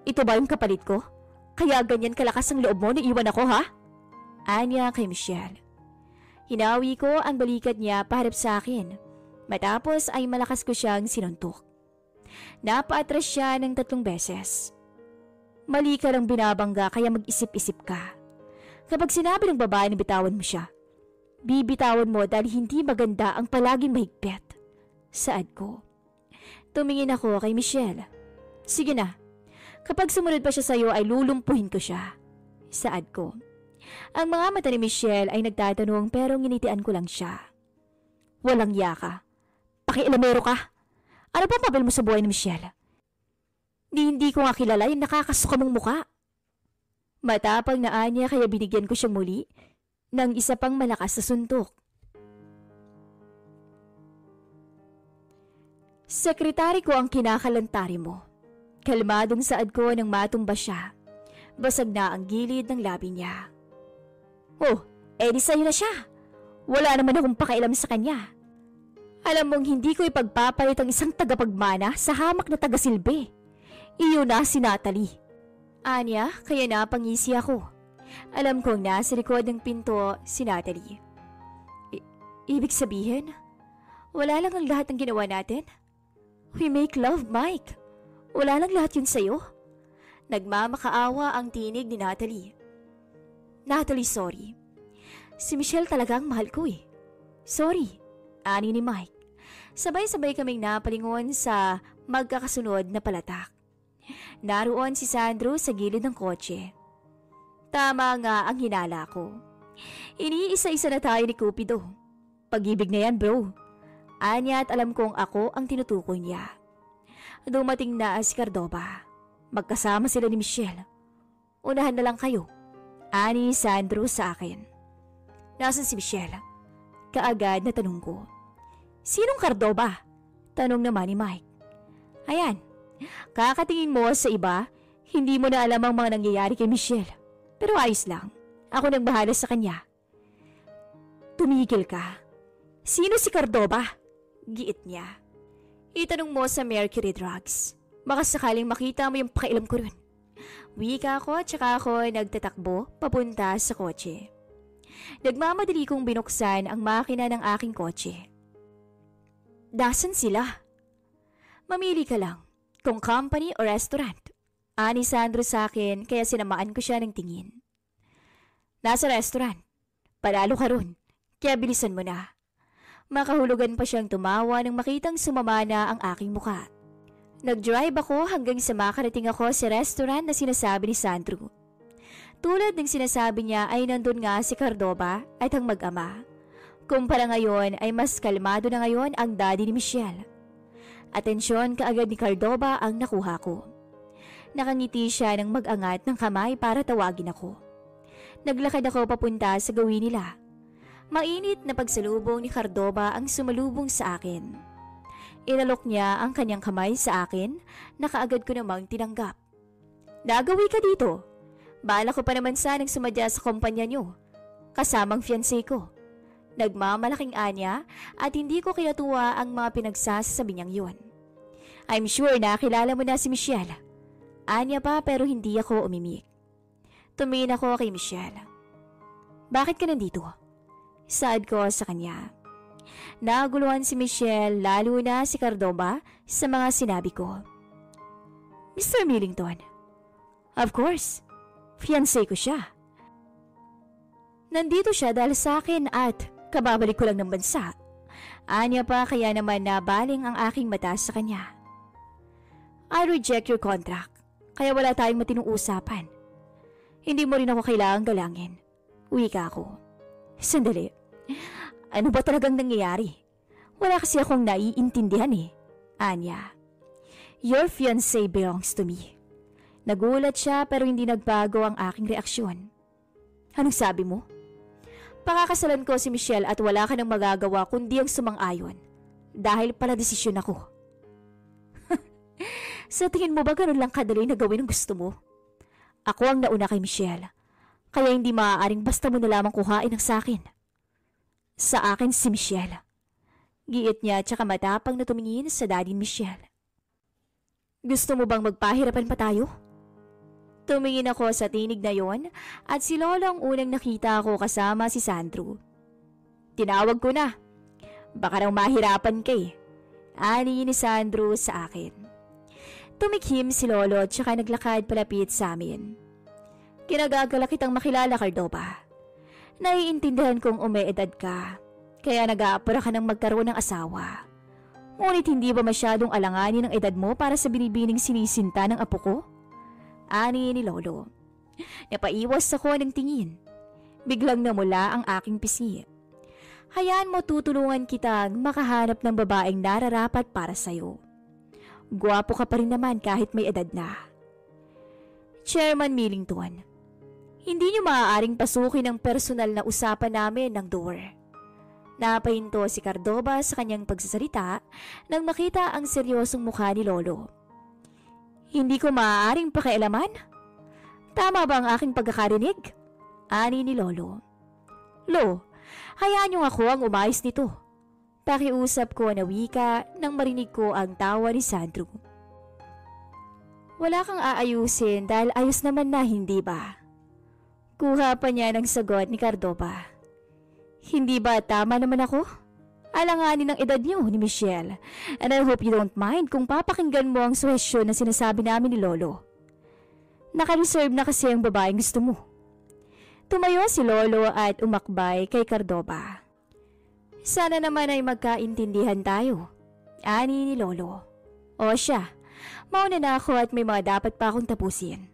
Ito ba yung kapalit ko? Kaya ganyan kalakas ang loob mo na iwan ako ha? Anya kay Michelle. Hinawi ko ang balikat niya paharap sa akin. Matapos ay malakas ko siyang sinuntok. Napaatras siya ng 3 beses. Mali ka lang binabangga kaya mag-isip-isip ka. Kapag sinabi ng babae na bitawan mo siya, bibitawan mo dahil hindi maganda ang palaging mahigpit. Saad ko. Tumingin ako kay Michelle. Sige na, kapag sumunod pa siya sa'yo ay lulumpuhin ko siya. Saad ko. Ang mga mata ni Michelle ay nagtatanong pero nginitian ko lang siya. Walang yaka. Pakialamero ka. Ano ba papel mo sa buhay ni Michelle? Hindi ko nga kilala yung nakakasuka mong muka. Matapang na anya kaya binigyan ko siyang muli ng isa pang malakas na suntok. Sekretary ko ang kinakalantari mo. Kalmadong saad ko nang matumba siya. Basag na ang gilid ng labi niya. Oh, edi sa'yo na siya. Wala naman akong pakialam sa kanya. Alam mong hindi ko ipagpapalit ang isang tagapagmana sa hamak na tagasilbi. Iyo na si Natalie. Anya, kaya napangisi ako. Alam kong nasa likod ng pinto si Natalie. Ibig sabihin, wala lang ang lahat ng ginawa natin? We make love, Mike. Wala lang lahat yun sa'yo? Nagmamakaawa ang tinig ni Natalie. Natalie, sorry. Si Michelle talagang mahal ko eh. Sorry. Ani ni Mike. Sabay-sabay kaming napalingon sa magkakasunod na palatak. Naroon si Sandro sa gilid ng kotse. Tama nga ang hinala ko. Iniisa-isa na tayo ni Cupido. Pag-ibig na yan, bro. Anya at alam kong ako ang tinutukoy niya. Dumating na si Cardova. Magkasama sila ni Michelle. Unahan na lang kayo. Ani Sandro sa akin. Nasaan si Michelle? Kaagad na tanong ko. Sinong Cardova? Tanong naman ni Mike. Ayan, kakatingin mo sa iba, hindi mo na alam ang mga nangyayari kay Michelle. Pero ayos lang, ako nang bahala sa kanya. Tumigil ka. Sino si Cardova? Giit niya. Itanong mo sa Mercury Drugs. Baka sakaling makita mo yung pakialam ko rin. Wika ko tsaka ako nagtatakbo papunta sa kotse. Nagmamadali kong binuksan ang makina ng aking kotse. Dasan sila? Mamili ka lang, kung company o restaurant. Ani Sandro sa akin kaya sinamaan ko siya ng tingin. Nasa restaurant. Palalo ka ron, kaya bilisan mo na. Makahulugan pa siyang tumawa nang makitang sumama na ang aking muka. Nag-drive ako hanggang sa makarating ako sa restaurant na sinasabi ni Sandro. Tulad ng sinasabi niya ay nandun nga si Cardova at ang mag-ama. Kumpara ngayon ay mas kalmado na ngayon ang daddy ni Michelle. Atensyon kaagad ni Cardova ang nakuha ko. Nakangiti siya ng mag-angat ng kamay para tawagin ako. Naglakad ako papunta sa gawin nila. Mainit na pagsalubong ni Cardova ang sumalubong sa akin. Inalok niya ang kanyang kamay sa akin na kaagad ko namang tinanggap. Nagawi ka dito. Bala ko pa naman sanang sumadya sa kumpanya niyo. Kasamang fiancé ko. Nagmamalaking anya at hindi ko kinatuwa ang mga pinagsasabi niyang yun. I'm sure na kilala mo na si Michelle. Anya pa pero hindi ako umimik. Tumingin ako kay Michelle. Bakit ka nandito? Saad ko sa kanya. Naguluhan si Michelle lalo na si Cardova sa mga sinabi ko. Mr. Millington. Of course. Fiancé ko siya. Nandito siya dahil sa akin at kababalik ko lang ng bansa. Anya pa kaya naman nabaling ang aking mata sa kanya. I reject your contract, kaya wala tayong matinong usapan. Hindi mo rin ako kailangang galangin. Uwi ka ako. Sandali. Ano ba talagang nangyayari? Wala kasi akong naiintindihan eh. Anya. Your fiancé belongs to me. Nagulat siya pero hindi nagbago ang aking reaksyon. Anong sabi mo? Pakakasalan ko si Michelle at wala ka nang magagawa kundi ang sumang-ayon. Dahil pala desisyon ako. Sa tingin mo ba ganun lang kadali na gawin ang gusto mo? Ako ang nauna kay Michelle. Kaya hindi maaaring basta mo na lamang kuhain ang sakin. Sa akin si Michelle. Giit niya tsaka matapang na tumingin sa daddy ni Michelle. Gusto mo bang magpahirapan pa tayo? Tumingin ako sa tinig na yon at si Lolo ang unang nakita ko kasama si Sandro. Tinawag ko na. Baka raw mahirapan ka eh. Ani ni Sandro sa akin. Tumikhim si Lolo at saka naglakad palapit sa amin. Kinagagala kitang makilala, Cardova. Naiintindihan kong umeedad ka, kaya nag-aapura ka ng magkaroon ng asawa. Ngunit hindi ba masyadong alanganin ang edad mo para sa binibining sinisinta ng apo ko? Ani ni Lolo. Napaiwas ako ng tingin. Biglang namula ang aking pisngi. Hayaan mo tutulungan kitang makahanap ng babaeng nararapat para sa'yo. Gwapo ka pa rin naman kahit may edad na. Chairman Millington, hindi niyo maaaring pasukin ang personal na usapan namin ng door. Napahinto si Cardova sa kanyang pagsasalita nang makita ang seryosong mukha ni Lolo. Hindi ko maaaring pakialaman? Tama ba ang aking pagkakarinig? Ani ni Lolo. Lo, hayaan niyo ako ang umayos nito. Pakiusap ko na wika nang marinig ko ang tawa ni Sandro. Wala kang aayusin dahil ayos naman na, hindi ba? Kuha pa niya ng sagot ni Cardova. Hindi ba tama naman ako? Alanganin ang edad niyo ni Michelle, and I hope you don't mind kung papakinggan mo ang suhestyon na sinasabi namin ni Lolo. Naka-reserve na kasi ang babaeng gusto mo. Tumayo si Lolo at umakbay kay Cardova. Sana naman ay magkaintindihan tayo. Ani ni Lolo. O siya, mauna na ako at may mga dapat pa akong tapusin.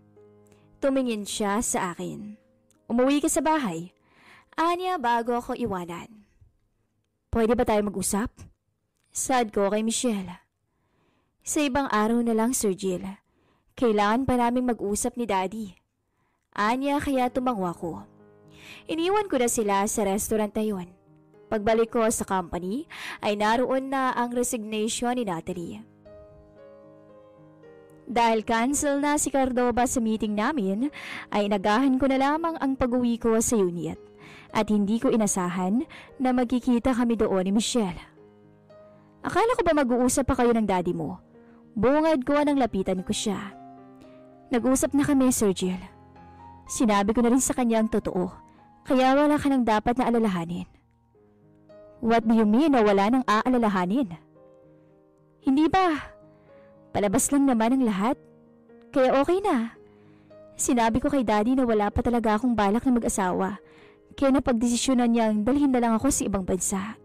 Tumingin siya sa akin. Umuwi ka sa bahay. Anya bago ako iwanan. Pwede ba tayo mag-usap? Sad ko kay Michelle. Sa ibang araw na lang, Sir Jill. Kailangan pa naming mag-usap ni Daddy. Anya kaya tumangwa ko. Iniwan ko na sila sa restaurant na yon. Pagbalik ko sa company ay naroon na ang resignation ni Natalie. Dahil cancel na si Cardova sa meeting namin, ay nagahan ko na lamang ang pag-uwi ko sa unit. At hindi ko inasahan na magkikita kami doon ni Michelle. Akala ko ba mag-uusap pa kayo ng daddy mo? Bungad ko nang lapitan ko siya. Nag-usap na kami, Sir Jill. Sinabi ko na rin sa kanya ang totoo, kaya wala ka nang dapat na alalahanin. What do you mean na wala nang aalalahanin? Hindi ba? Palabas lang naman ang lahat. Kaya okay na. Sinabi ko kay Daddy na wala pa talaga akong balak na mag-asawa. Kaya napagdesisyonan niyang dalhin na lang ako sa ibang bansa.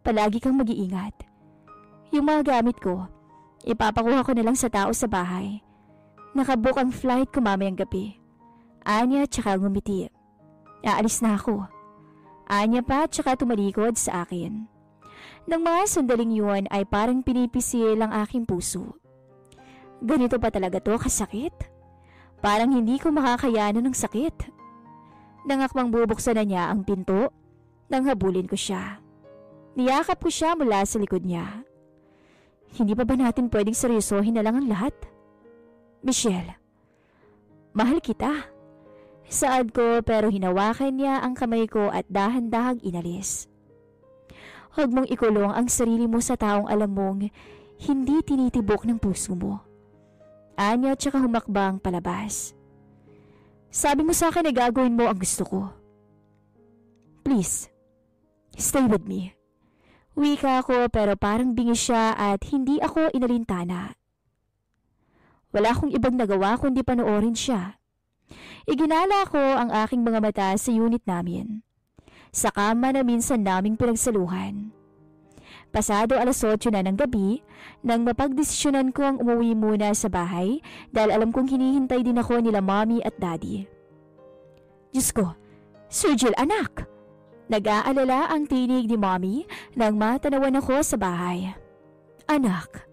Palagi kang mag-iingat. Yung mga gamit ko, ipapakuha ko na lang sa tao sa bahay. Nakabook ang flight ko mamayang gabi. Anya tsaka ngumiti. Aalis na ako. Anya pa tsaka tumalikod sa akin. Nang mga sandaling yun ay parang pinipisil ang aking puso. Ganito pa talaga to kasakit? Parang hindi ko makakayanan ng sakit. Nangakmang bubuksan na niya ang pinto nang habulin ko siya. Niyakap ko siya mula sa likod niya. Hindi pa ba natin pwedeng seryosohin na lang ang lahat? Michelle, mahal kita. Saad ko pero hinawakan niya ang kamay ko at dahan-dahang inalis. Huwag mong ikulong ang sarili mo sa taong alam mong hindi tinitibok ng puso mo. Anya tsaka humakbang palabas. Sabi mo sa akin na gagawin mo ang gusto ko. Please, stay with me. Wika ako pero parang bingi siya at hindi ako inalintana. Wala akong ibang nagawa kundi panoorin siya. Iginala ko ang aking mga mata sa unit namin. Sa kama na minsan naming pinagsaluhan. Pasado 8:00 na ng gabi nang mapagdesisyonan ko ang umuwi muna sa bahay dahil alam kong hinihintay din ako nila mommy at daddy. Diyos ko, Sir Jill anak! Nag-aalala ang tinig ni mommy nang matanawan ako sa bahay. Anak,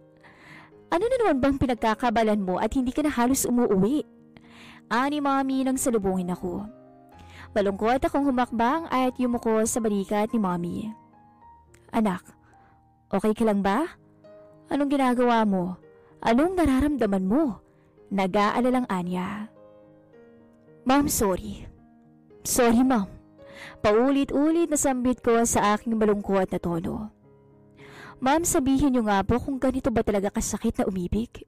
ano na naman bang pinagkakabalan mo at hindi ka na halos umuwi? Ani mommy nang salubungin ako. Malungkot akong humakbang at yumuko sa balikat ni mommy. Anak, okay ka lang ba? Anong ginagawa mo? Anong nararamdaman mo? Nag-aalalang Anya. Ma'am, sorry. Sorry, ma'am. Paulit-ulit na sambit ko sa aking malungkot na tono. Ma'am, sabihin niyo nga po kung ganito ba talaga kasakit na umibig?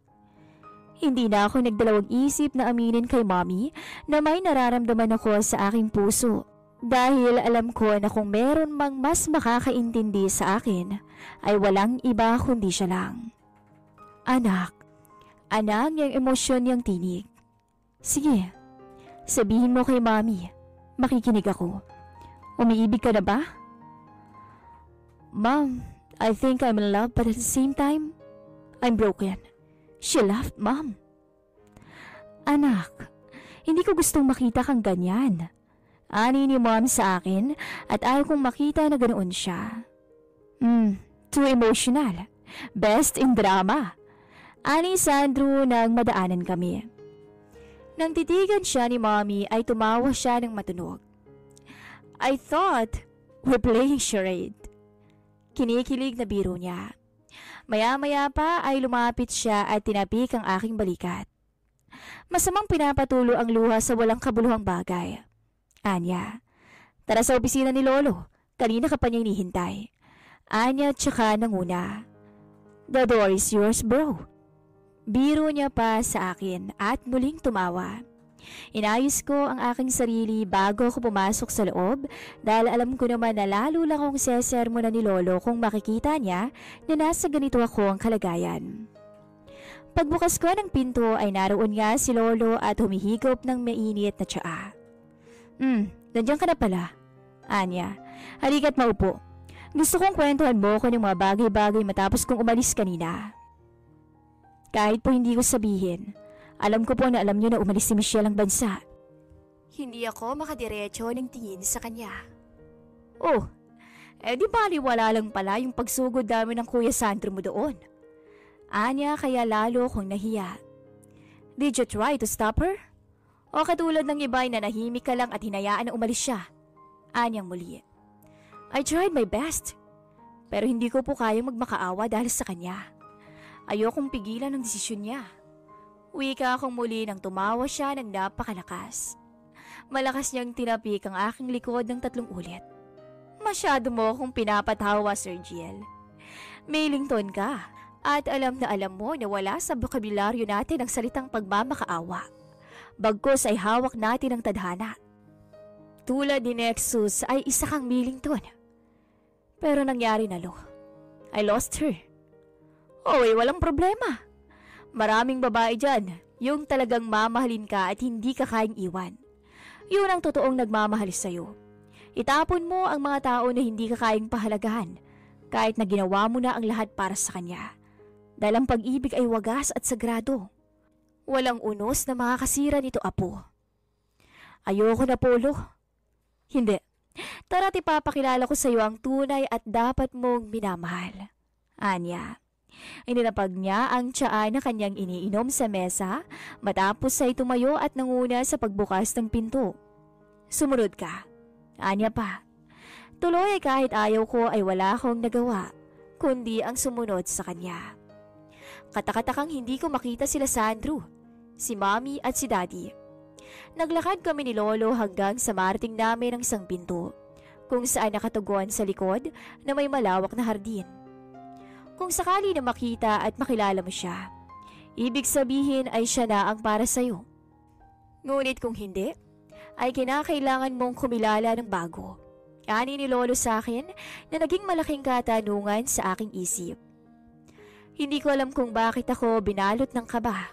Hindi na ako nagdalawang isip na aminin kay mommy na may nararamdaman ako sa aking puso. Dahil alam ko na kung meron mang mas makakaintindi sa akin, ay walang iba kundi siya lang. Anak, yung emosyon niyang tinig. Sige, sabihin mo kay mommy, makikinig ako. Umiibig ka na ba? Mom, I think I'm in love but at the same time, I'm broken. She laughed, Mom. Anak, hindi ko gustong makita kang ganyan. Ani ni Mom sa akin at ayaw kong makita na ganoon siya. Too emotional. Best in drama. Ani Sandro nang madaanan kami. Nang titigan siya ni Mommy ay tumawa siya ng matunog. I thought we're playing charade. Kinikilig na biro niya. Maya-maya pa ay lumapit siya at tinapik ang aking balikat. Masamang pinapatulo ang luha sa walang kabuluhang bagay. Anya, tara sa opisina ni Lolo. Kanina ka pa niya hinihintay. Anya tsaka nanguna. The door is yours, bro. Biro niya pa sa akin at muling tumawa. Inayos ko ang aking sarili bago ako pumasok sa loob dahil alam ko naman na lalo lang akong sesermonan ni Lolo kung makikita niya na nasa ganito ako ang kalagayan. Pagbukas ko ng pinto ay naroon nga si Lolo at humihigop ng mainit na tsaa. Nandiyan ka na pala. Anya, halika't maupo. Gusto kong kwentuhan mo ko ng mga bagay-bagay matapos kong umalis kanina. Kahit po hindi ko sabihin, alam ko po na alam niyo na umalis si Michelle ang bansa. Hindi ako makadiretso ng tingin sa kanya. Oh, di baliwala lang pala yung pagsugod namin ng Kuya Sandro mo doon. Anya kaya lalo kong nahiya. Did you try to stop her? O katulad ng iba na nahimik ka lang at hinayaan na umalis siya? Anyang muli. I tried my best. Pero hindi ko po kayang magmakaawa dahil sa kanya. Ayokong pigilan ang desisyon niya. Wika akong muli nang tumawa siya ng napakalakas. Malakas niyang tinapik ang aking likod ng 3 ulit. Masyado mo akong pinapatawa, Sir Jill. May lington ka at alam na alam mo na wala sa bokabularyo natin ang salitang pagmamakaawa. Bagkus ay hawak natin ang tadhana. Tulad ni Nexus ay isa kang milington. Pero nangyari na lo. I lost her. Walang problema. Maraming babae dyan, yung talagang mamahalin ka at hindi ka kayang iwan. Yun ang totoong nagmamahal sa'yo. Itapon mo ang mga tao na hindi ka kayang pahalagahan kahit na ginawa mo na ang lahat para sa kanya. Dahil ang pag-ibig ay wagas at sagrado. Walang unos na makakasira nito, apo. Ayoko na, Polo. Hindi. Tara't ipapakilala ko sa iyo ang tunay at dapat mong minamahal. Anya. Inilapag niya ang tsaa na kanyang iniinom sa mesa matapos ay tumayo at nanguna sa pagbukas ng pinto. Sumunod ka. Anya pa. Tuloy kahit ayaw ko ay wala akong nagawa, kundi ang sumunod sa kanya. Katakatakang hindi ko makita sila Sandro, si Mommy at si Daddy. Naglakad kami ni Lolo hanggang sa marating namin ang isang pinto, kung saan nakatugon sa likod na may malawak na hardin. Kung sakali na makita at makilala mo siya, ibig sabihin ay siya na ang para sa'yo. Ngunit kung hindi, ay kinakailangan mong kumilala ng bago. Ani ni Lolo sa akin na naging malaking katanungan sa aking isip. Hindi ko alam kung bakit ako binalot ng kaba.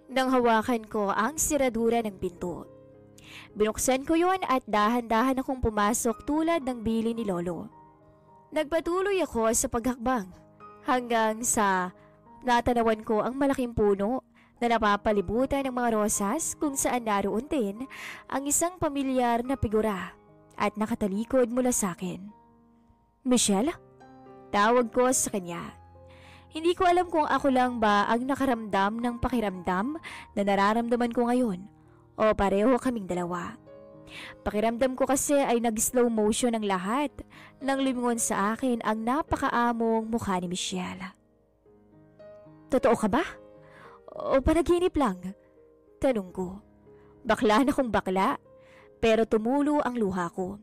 Nang hawakan ko ang siradura ng pinto. Binuksan ko yon at dahan-dahan akong pumasok tulad ng bili ni Lolo. Nagpatuloy ako sa paghakbang hanggang sa natanawan ko ang malaking puno na napapalibutan ng mga rosas kung saan naroon din ang isang pamilyar na figura at nakatalikod mula sa akin. Michelle? Tawag ko sa kanya. Hindi ko alam kung ako lang ba ang nakaramdam ng pakiramdam na nararamdaman ko ngayon o pareho kaming dalawa. Pakiramdam ko kasi ay nag-slow motion ang lahat nang lumingon sa akin ang napakaamong mukha ni Michelle. Totoo ka ba? O panaginip lang? Tanong ko. Bakla na kong bakla, pero tumulo ang luha ko.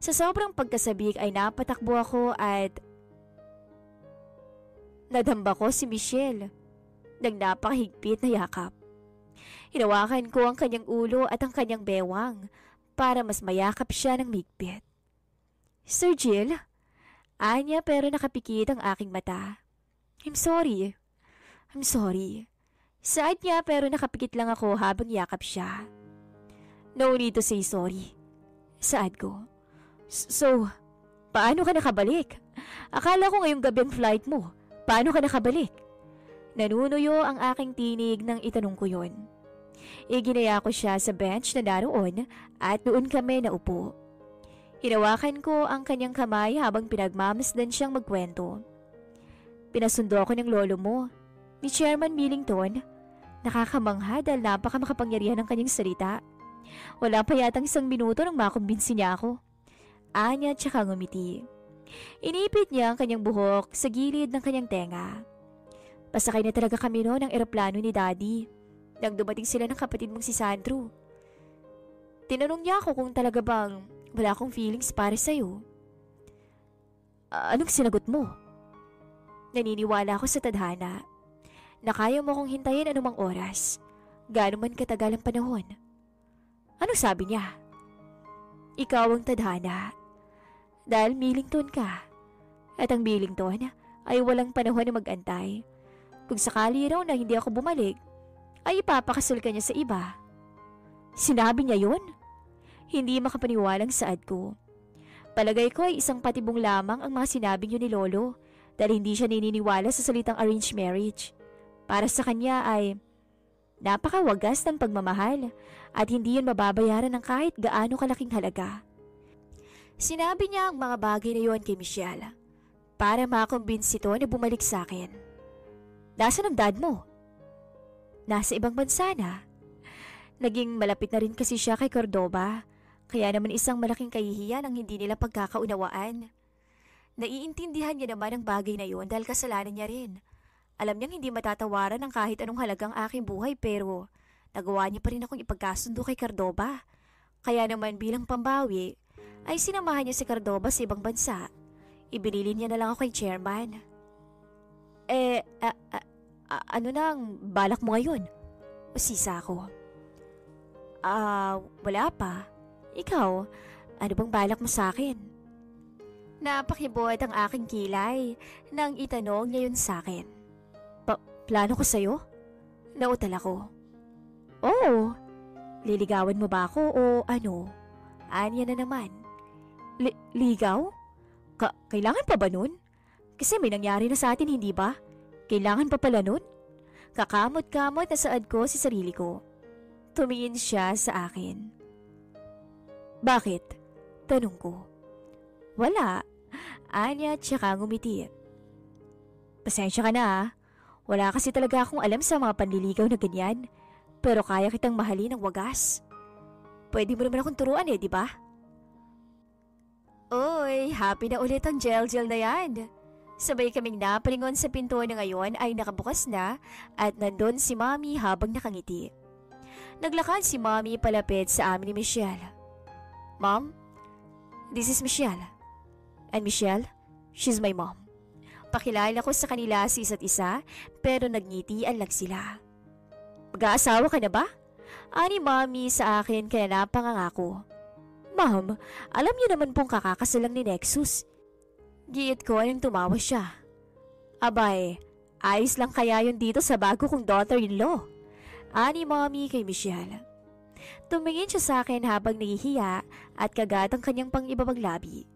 Sa sobrang pagkasabik ay napatakbo ako at nadamba ko si Michelle ng napakahigpit na yakap. Hinawakan ko ang kanyang ulo at ang kanyang bewang para mas mayakap siya ng migpit. Sir Jill? Anya pero nakapikit ang aking mata. I'm sorry. Saad niya pero nakapikit lang ako habang yakap siya. No need to say sorry. Saad ko. So, paano ka nakabalik? Akala ko ngayong gabi ang flight mo. Paano ka nakabalik? Nanunuyo ang aking tinig nang itanong ko yon. Iginaya ko siya sa bench na naroon at doon kami naupo. Hinawakan ko ang kanyang kamay habang pinagmamasdan siyang magkwento. Pinasundo ako ng lolo mo, ni Chairman Millington. Nakakamangha dahil napakamakapangyarihan ng kanyang salita. Wala pa yatang 1 minuto nang makumbinsi niya ako. Anya tsaka ngumiti. Inipit niya ang kanyang buhok sa gilid ng kanyang tenga. Pasakay na talaga kami noon ng eroplano ni Daddy nang dumating sila ng kapatid mong si Sandro. Tinanong niya ako kung talaga bang wala akong feelings para sa'yo. Anong sinagot mo? Naniniwala ako sa tadhana na kaya mo kong hintayin anumang oras, gaano man katagal ang panahon. Ano sabi niya? Ikaw ang tadhana. Dahil Millington ka. At ang Millington ay walang panahon na mag-antay. Kung sakali raw na hindi ako bumalik, ay ipapakasal ka niya sa iba. Sinabi niya yun? Hindi makapaniwalang saad ko. Palagay ko ay isang patibong lamang ang mga sinabi niyo ni Lolo dahil hindi siya naniniwala sa salitang arranged marriage. Para sa kanya ay napakawagas ng pagmamahal at hindi yun mababayaran ng kahit gaano kalaking halaga. Sinabi niya ang mga bagay na yun kay Michelle para makumbinsi ito na bumalik sa akin. Nasaan ang dad mo? Nasa ibang bansa na. Naging malapit na rin kasi siya kay Cordoba, kaya naman isang malaking kahihiyan ang hindi nila pagkakaunawaan. Naiintindihan niya naman ang bagay na yun dahil kasalanan niya rin. Alam niyang hindi matatawaran ng kahit anong halagang aking buhay pero nagawa niya pa rin akong ipagkasundo kay Cordoba. Kaya naman bilang pambawi ay sinamahan niya si Cordoba sa ibang bansa. Ibinili niya na lang ako kay Chairman. Ano na ang balak mo ngayon? Usisa ako. Wala pa. Ikaw, ano bang balak mo sa akin? Napakibot ang aking kilay nang itanong niya yun sa akin. Plano ko sa'yo? Nautal ako. Oh, Liligawan mo ba ako o ano? Anya na naman. ligaw? Kailangan pa ba nun? Kasi may nangyari na sa atin, hindi ba? Kailangan pa pala nun? Kakamot-kamot na saad ko si sarili ko. Tumingin siya sa akin. Bakit? Tanong ko. Wala. Anya tsaka ngumiti. Pasensya ka na ah. Wala kasi talaga akong alam sa mga panliligaw na ganyan. Pero kaya kitang mahalin ng wagas. Pwede mo naman akong turuan di ba? Oy, happy na ulit ang gel-gel na yan. Sabay kaming napalingon sa pinto na ngayon ay nakabukas na at nandun si Mommy habang nakangiti. Naglakad si Mommy palapit sa amin ni Michelle. Mom, this is Michelle. And Michelle, she's my mom. Pakilala ko sa kanila sa isa't isa pero nagngitian lang sila. Mag-aasawa ka na ba? Ani Mommy sa akin kaya napangangako. Ma'am, alam niyo naman pong kakakasalang ni Nexus. Giit ko nang tumawa siya. Abay, ayos lang kaya yun dito sa bago kong daughter-in-law. Ani Mommy kay Michelle. Tumingin siya sa akin habang nahihiya at kagat ang kanyang pang-ibabang labi.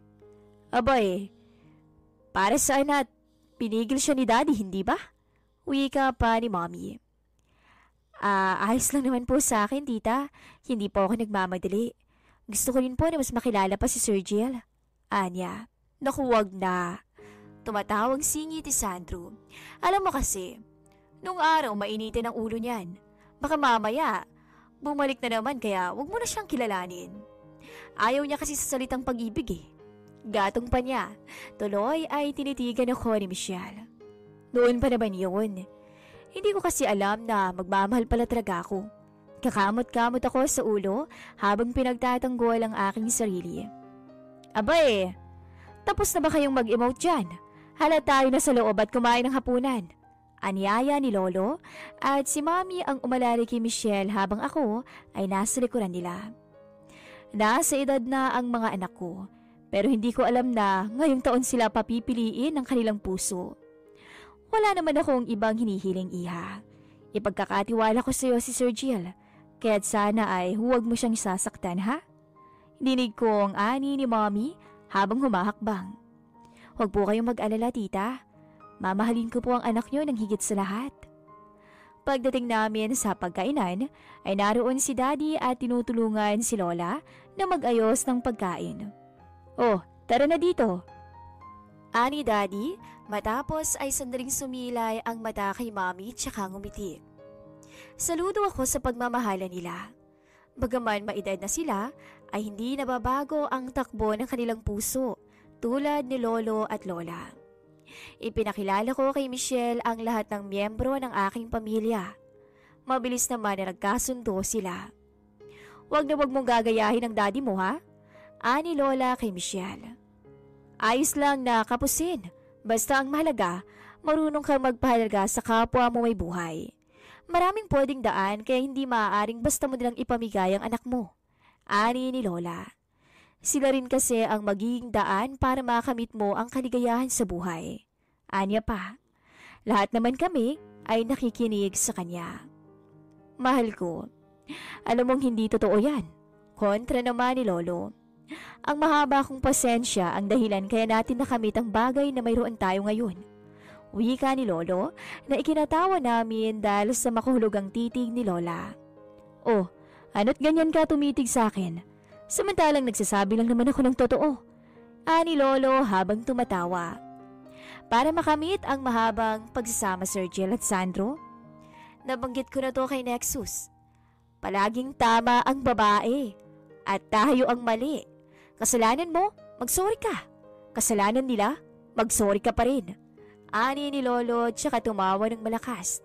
Abay, para saan at pinigil siya ni Daddy, hindi ba? Wika pa ni Mommy. Ayos lang naman po sa akin, tita. Hindi po ako nagmamadali. Gusto ko rin po na mas makilala pa si Sir Jill. Anya, naku wag na. Tumatawang singit ni Sandro. Alam mo kasi, nung araw mainitin ang ulo niyan. Baka mamaya, bumalik na naman kaya wag mo na siyang kilalanin. Ayaw niya kasi sa salitang pag-ibig Gatong pa niya. Tuloy ay tinitigan ako ni Michelle. Noon pa naman yun. Hindi ko kasi alam na magmamahal pala talaga ako. Kakamot-kamot ako sa ulo habang pinagtatanggol ang aking sarili. Abay, tapos na ba kayong mag-emote dyan? Hala tayo na sa loob at kumain ng hapunan. Anyaya ni Lolo at si Mommy ang umalari kay Michelle habang ako ay nasa likuran nila. Nasa edad na ang mga anak ko pero hindi ko alam na ngayong taon sila papipiliin ng kanilang puso. Wala naman akong ibang hinihiling iha. Ipagkakatiwala ko sa iyo si Sir Jill, kaya't sana ay huwag mo siyang sasaktan ha? Dinig ko ang ani ni Mommy habang humahakbang. Huwag po kayong mag-alala tita. Mamahalin ko po ang anak niyo ng higit sa lahat. Pagdating namin sa pagkainan ay naroon si Daddy at tinutulungan si Lola na mag-ayos ng pagkain. Oh, tara na dito. Ani Daddy, matapos ay sandaling sumilay ang mata kay Mommy tsaka ngumiti. Saludo ako sa pagmamahala nila. Bagaman maedad na sila, ay hindi nababago ang takbo ng kanilang puso tulad ni Lolo at Lola. Ipinakilala ko kay Michelle ang lahat ng miyembro ng aking pamilya. Mabilis naman na nagkasundo sila. Huwag na huwag mong gagayahin ang daddy mo ha? Ani Lola kay Michelle. Ayos lang na kapusin. Basta ang mahalaga, marunong kang magpahalaga sa kapwa mo may buhay. Maraming pwedeng daan kaya hindi maaaring basta mo nilang ipamigay ang anak mo. Ani ni Lola. Sila rin kasi ang magiging daan para makamit mo ang kaligayahan sa buhay. Anya pa. Lahat naman kami ay nakikinig sa kanya. Mahal ko. Alam mong hindi totoo yan. Kontra naman ni Lolo. Ang mahaba kong pasensya ang dahilan kaya natin nakamit ang bagay na mayroon tayo ngayon. Wika ni Lolo na ikinatawa namin dahil sa makuhulugang titig ni Lola. Oh, ano't ganyan ka tumitig sa akin? Samantalang nagsasabi lang naman ako ng totoo. Ani Lolo habang tumatawa. Para makamit ang mahabang pagsasama Sir Jill at Sandro, nabanggit ko na to kay Nexus. Palaging tama ang babae at tayo ang mali. Kasalanan mo, magsorry ka. Kasalanan nila, magsorry ka pa rin. Ani ni Lolo tsaka tumawa ng malakas.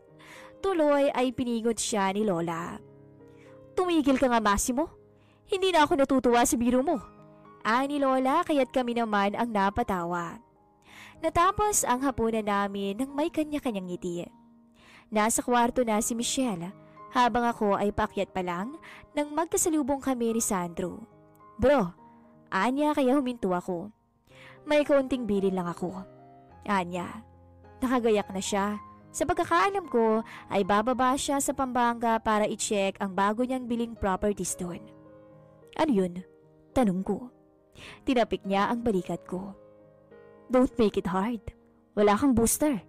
Tuloy ay pinigot siya ni Lola. Tumigil ka nga Massimo. Hindi na ako natutuwa sa biro mo. Ani Lola kaya't kami naman ang napatawa. Natapos ang hapunan namin nang may kanya-kanyang ngiti. Nasa kwarto na si Michelle habang ako ay paakyat pa lang nang magkasalubong kami ni Sandro. Bro, Anya kaya huminto ako. May kaunting bilin lang ako. Anya, nakagayak na siya Sa pagkakaalam ko ay bababa siya sa Pampanga para i-check ang bago niyang biling properties doon. Ano yun? Tanong ko. Tinapik niya ang balikat ko. Don't make it hard. Wala kang booster.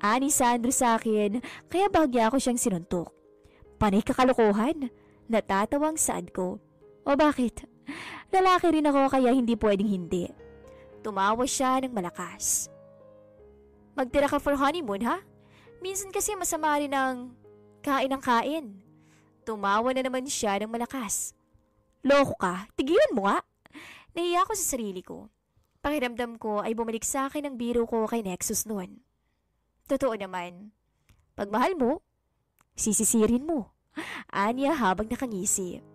Ani Sandro sa akin, kaya bahagya ako siyang sinuntok. Panay kakalokohan. Natatawang saad ko. O bakit? Lalaki rin ako kaya hindi pwedeng hindi. Tumawa siya ng malakas. Magtira ka for honeymoon ha? Minsan kasi masama rin ang kain ng kain. Tumawa na naman siya ng malakas. Loko ka, tigilan mo nga. Nahiya ako sa sarili ko. Pakiramdam ko ay bumalik sa akin ang biro ko kay Nexus noon. Totoo naman. Pag mahal mo, sisisirin mo. Anya habang nakangisi.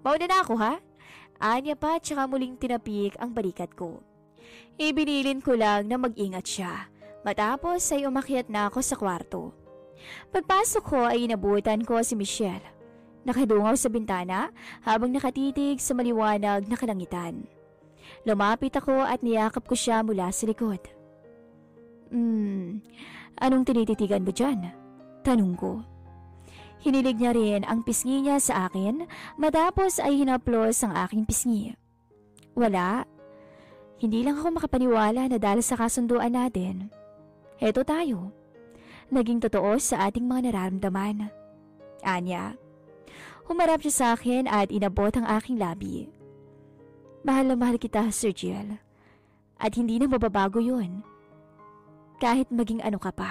Mauna na ako ha? Anya pa tsaka muling tinapik ang balikat ko. Ibinilin ko lang na mag-ingat siya. Matapos ay umakyat na ako sa kwarto. Pagpasok ko ay inabutan ko si Michelle. Nakadungaw sa bintana habang nakatitig sa maliwanag na kalangitan. Lumapit ako at niyakap ko siya mula sa likod. Anong tinititigan mo dyan? Tanong ko. Hinilig niya rin ang pisngi niya sa akin matapos ay hinaplos ang aking pisngi. Wala. Hindi lang ako makapaniwala na dahil sa kasunduan natin. Heto tayo. Naging totoo sa ating mga nararamdaman. Anya. Humarap siya sa akin at inabot ang aking labi. Mahal na mahal kita, Sir Jill. At hindi na mababago yun. Kahit maging ano ka pa.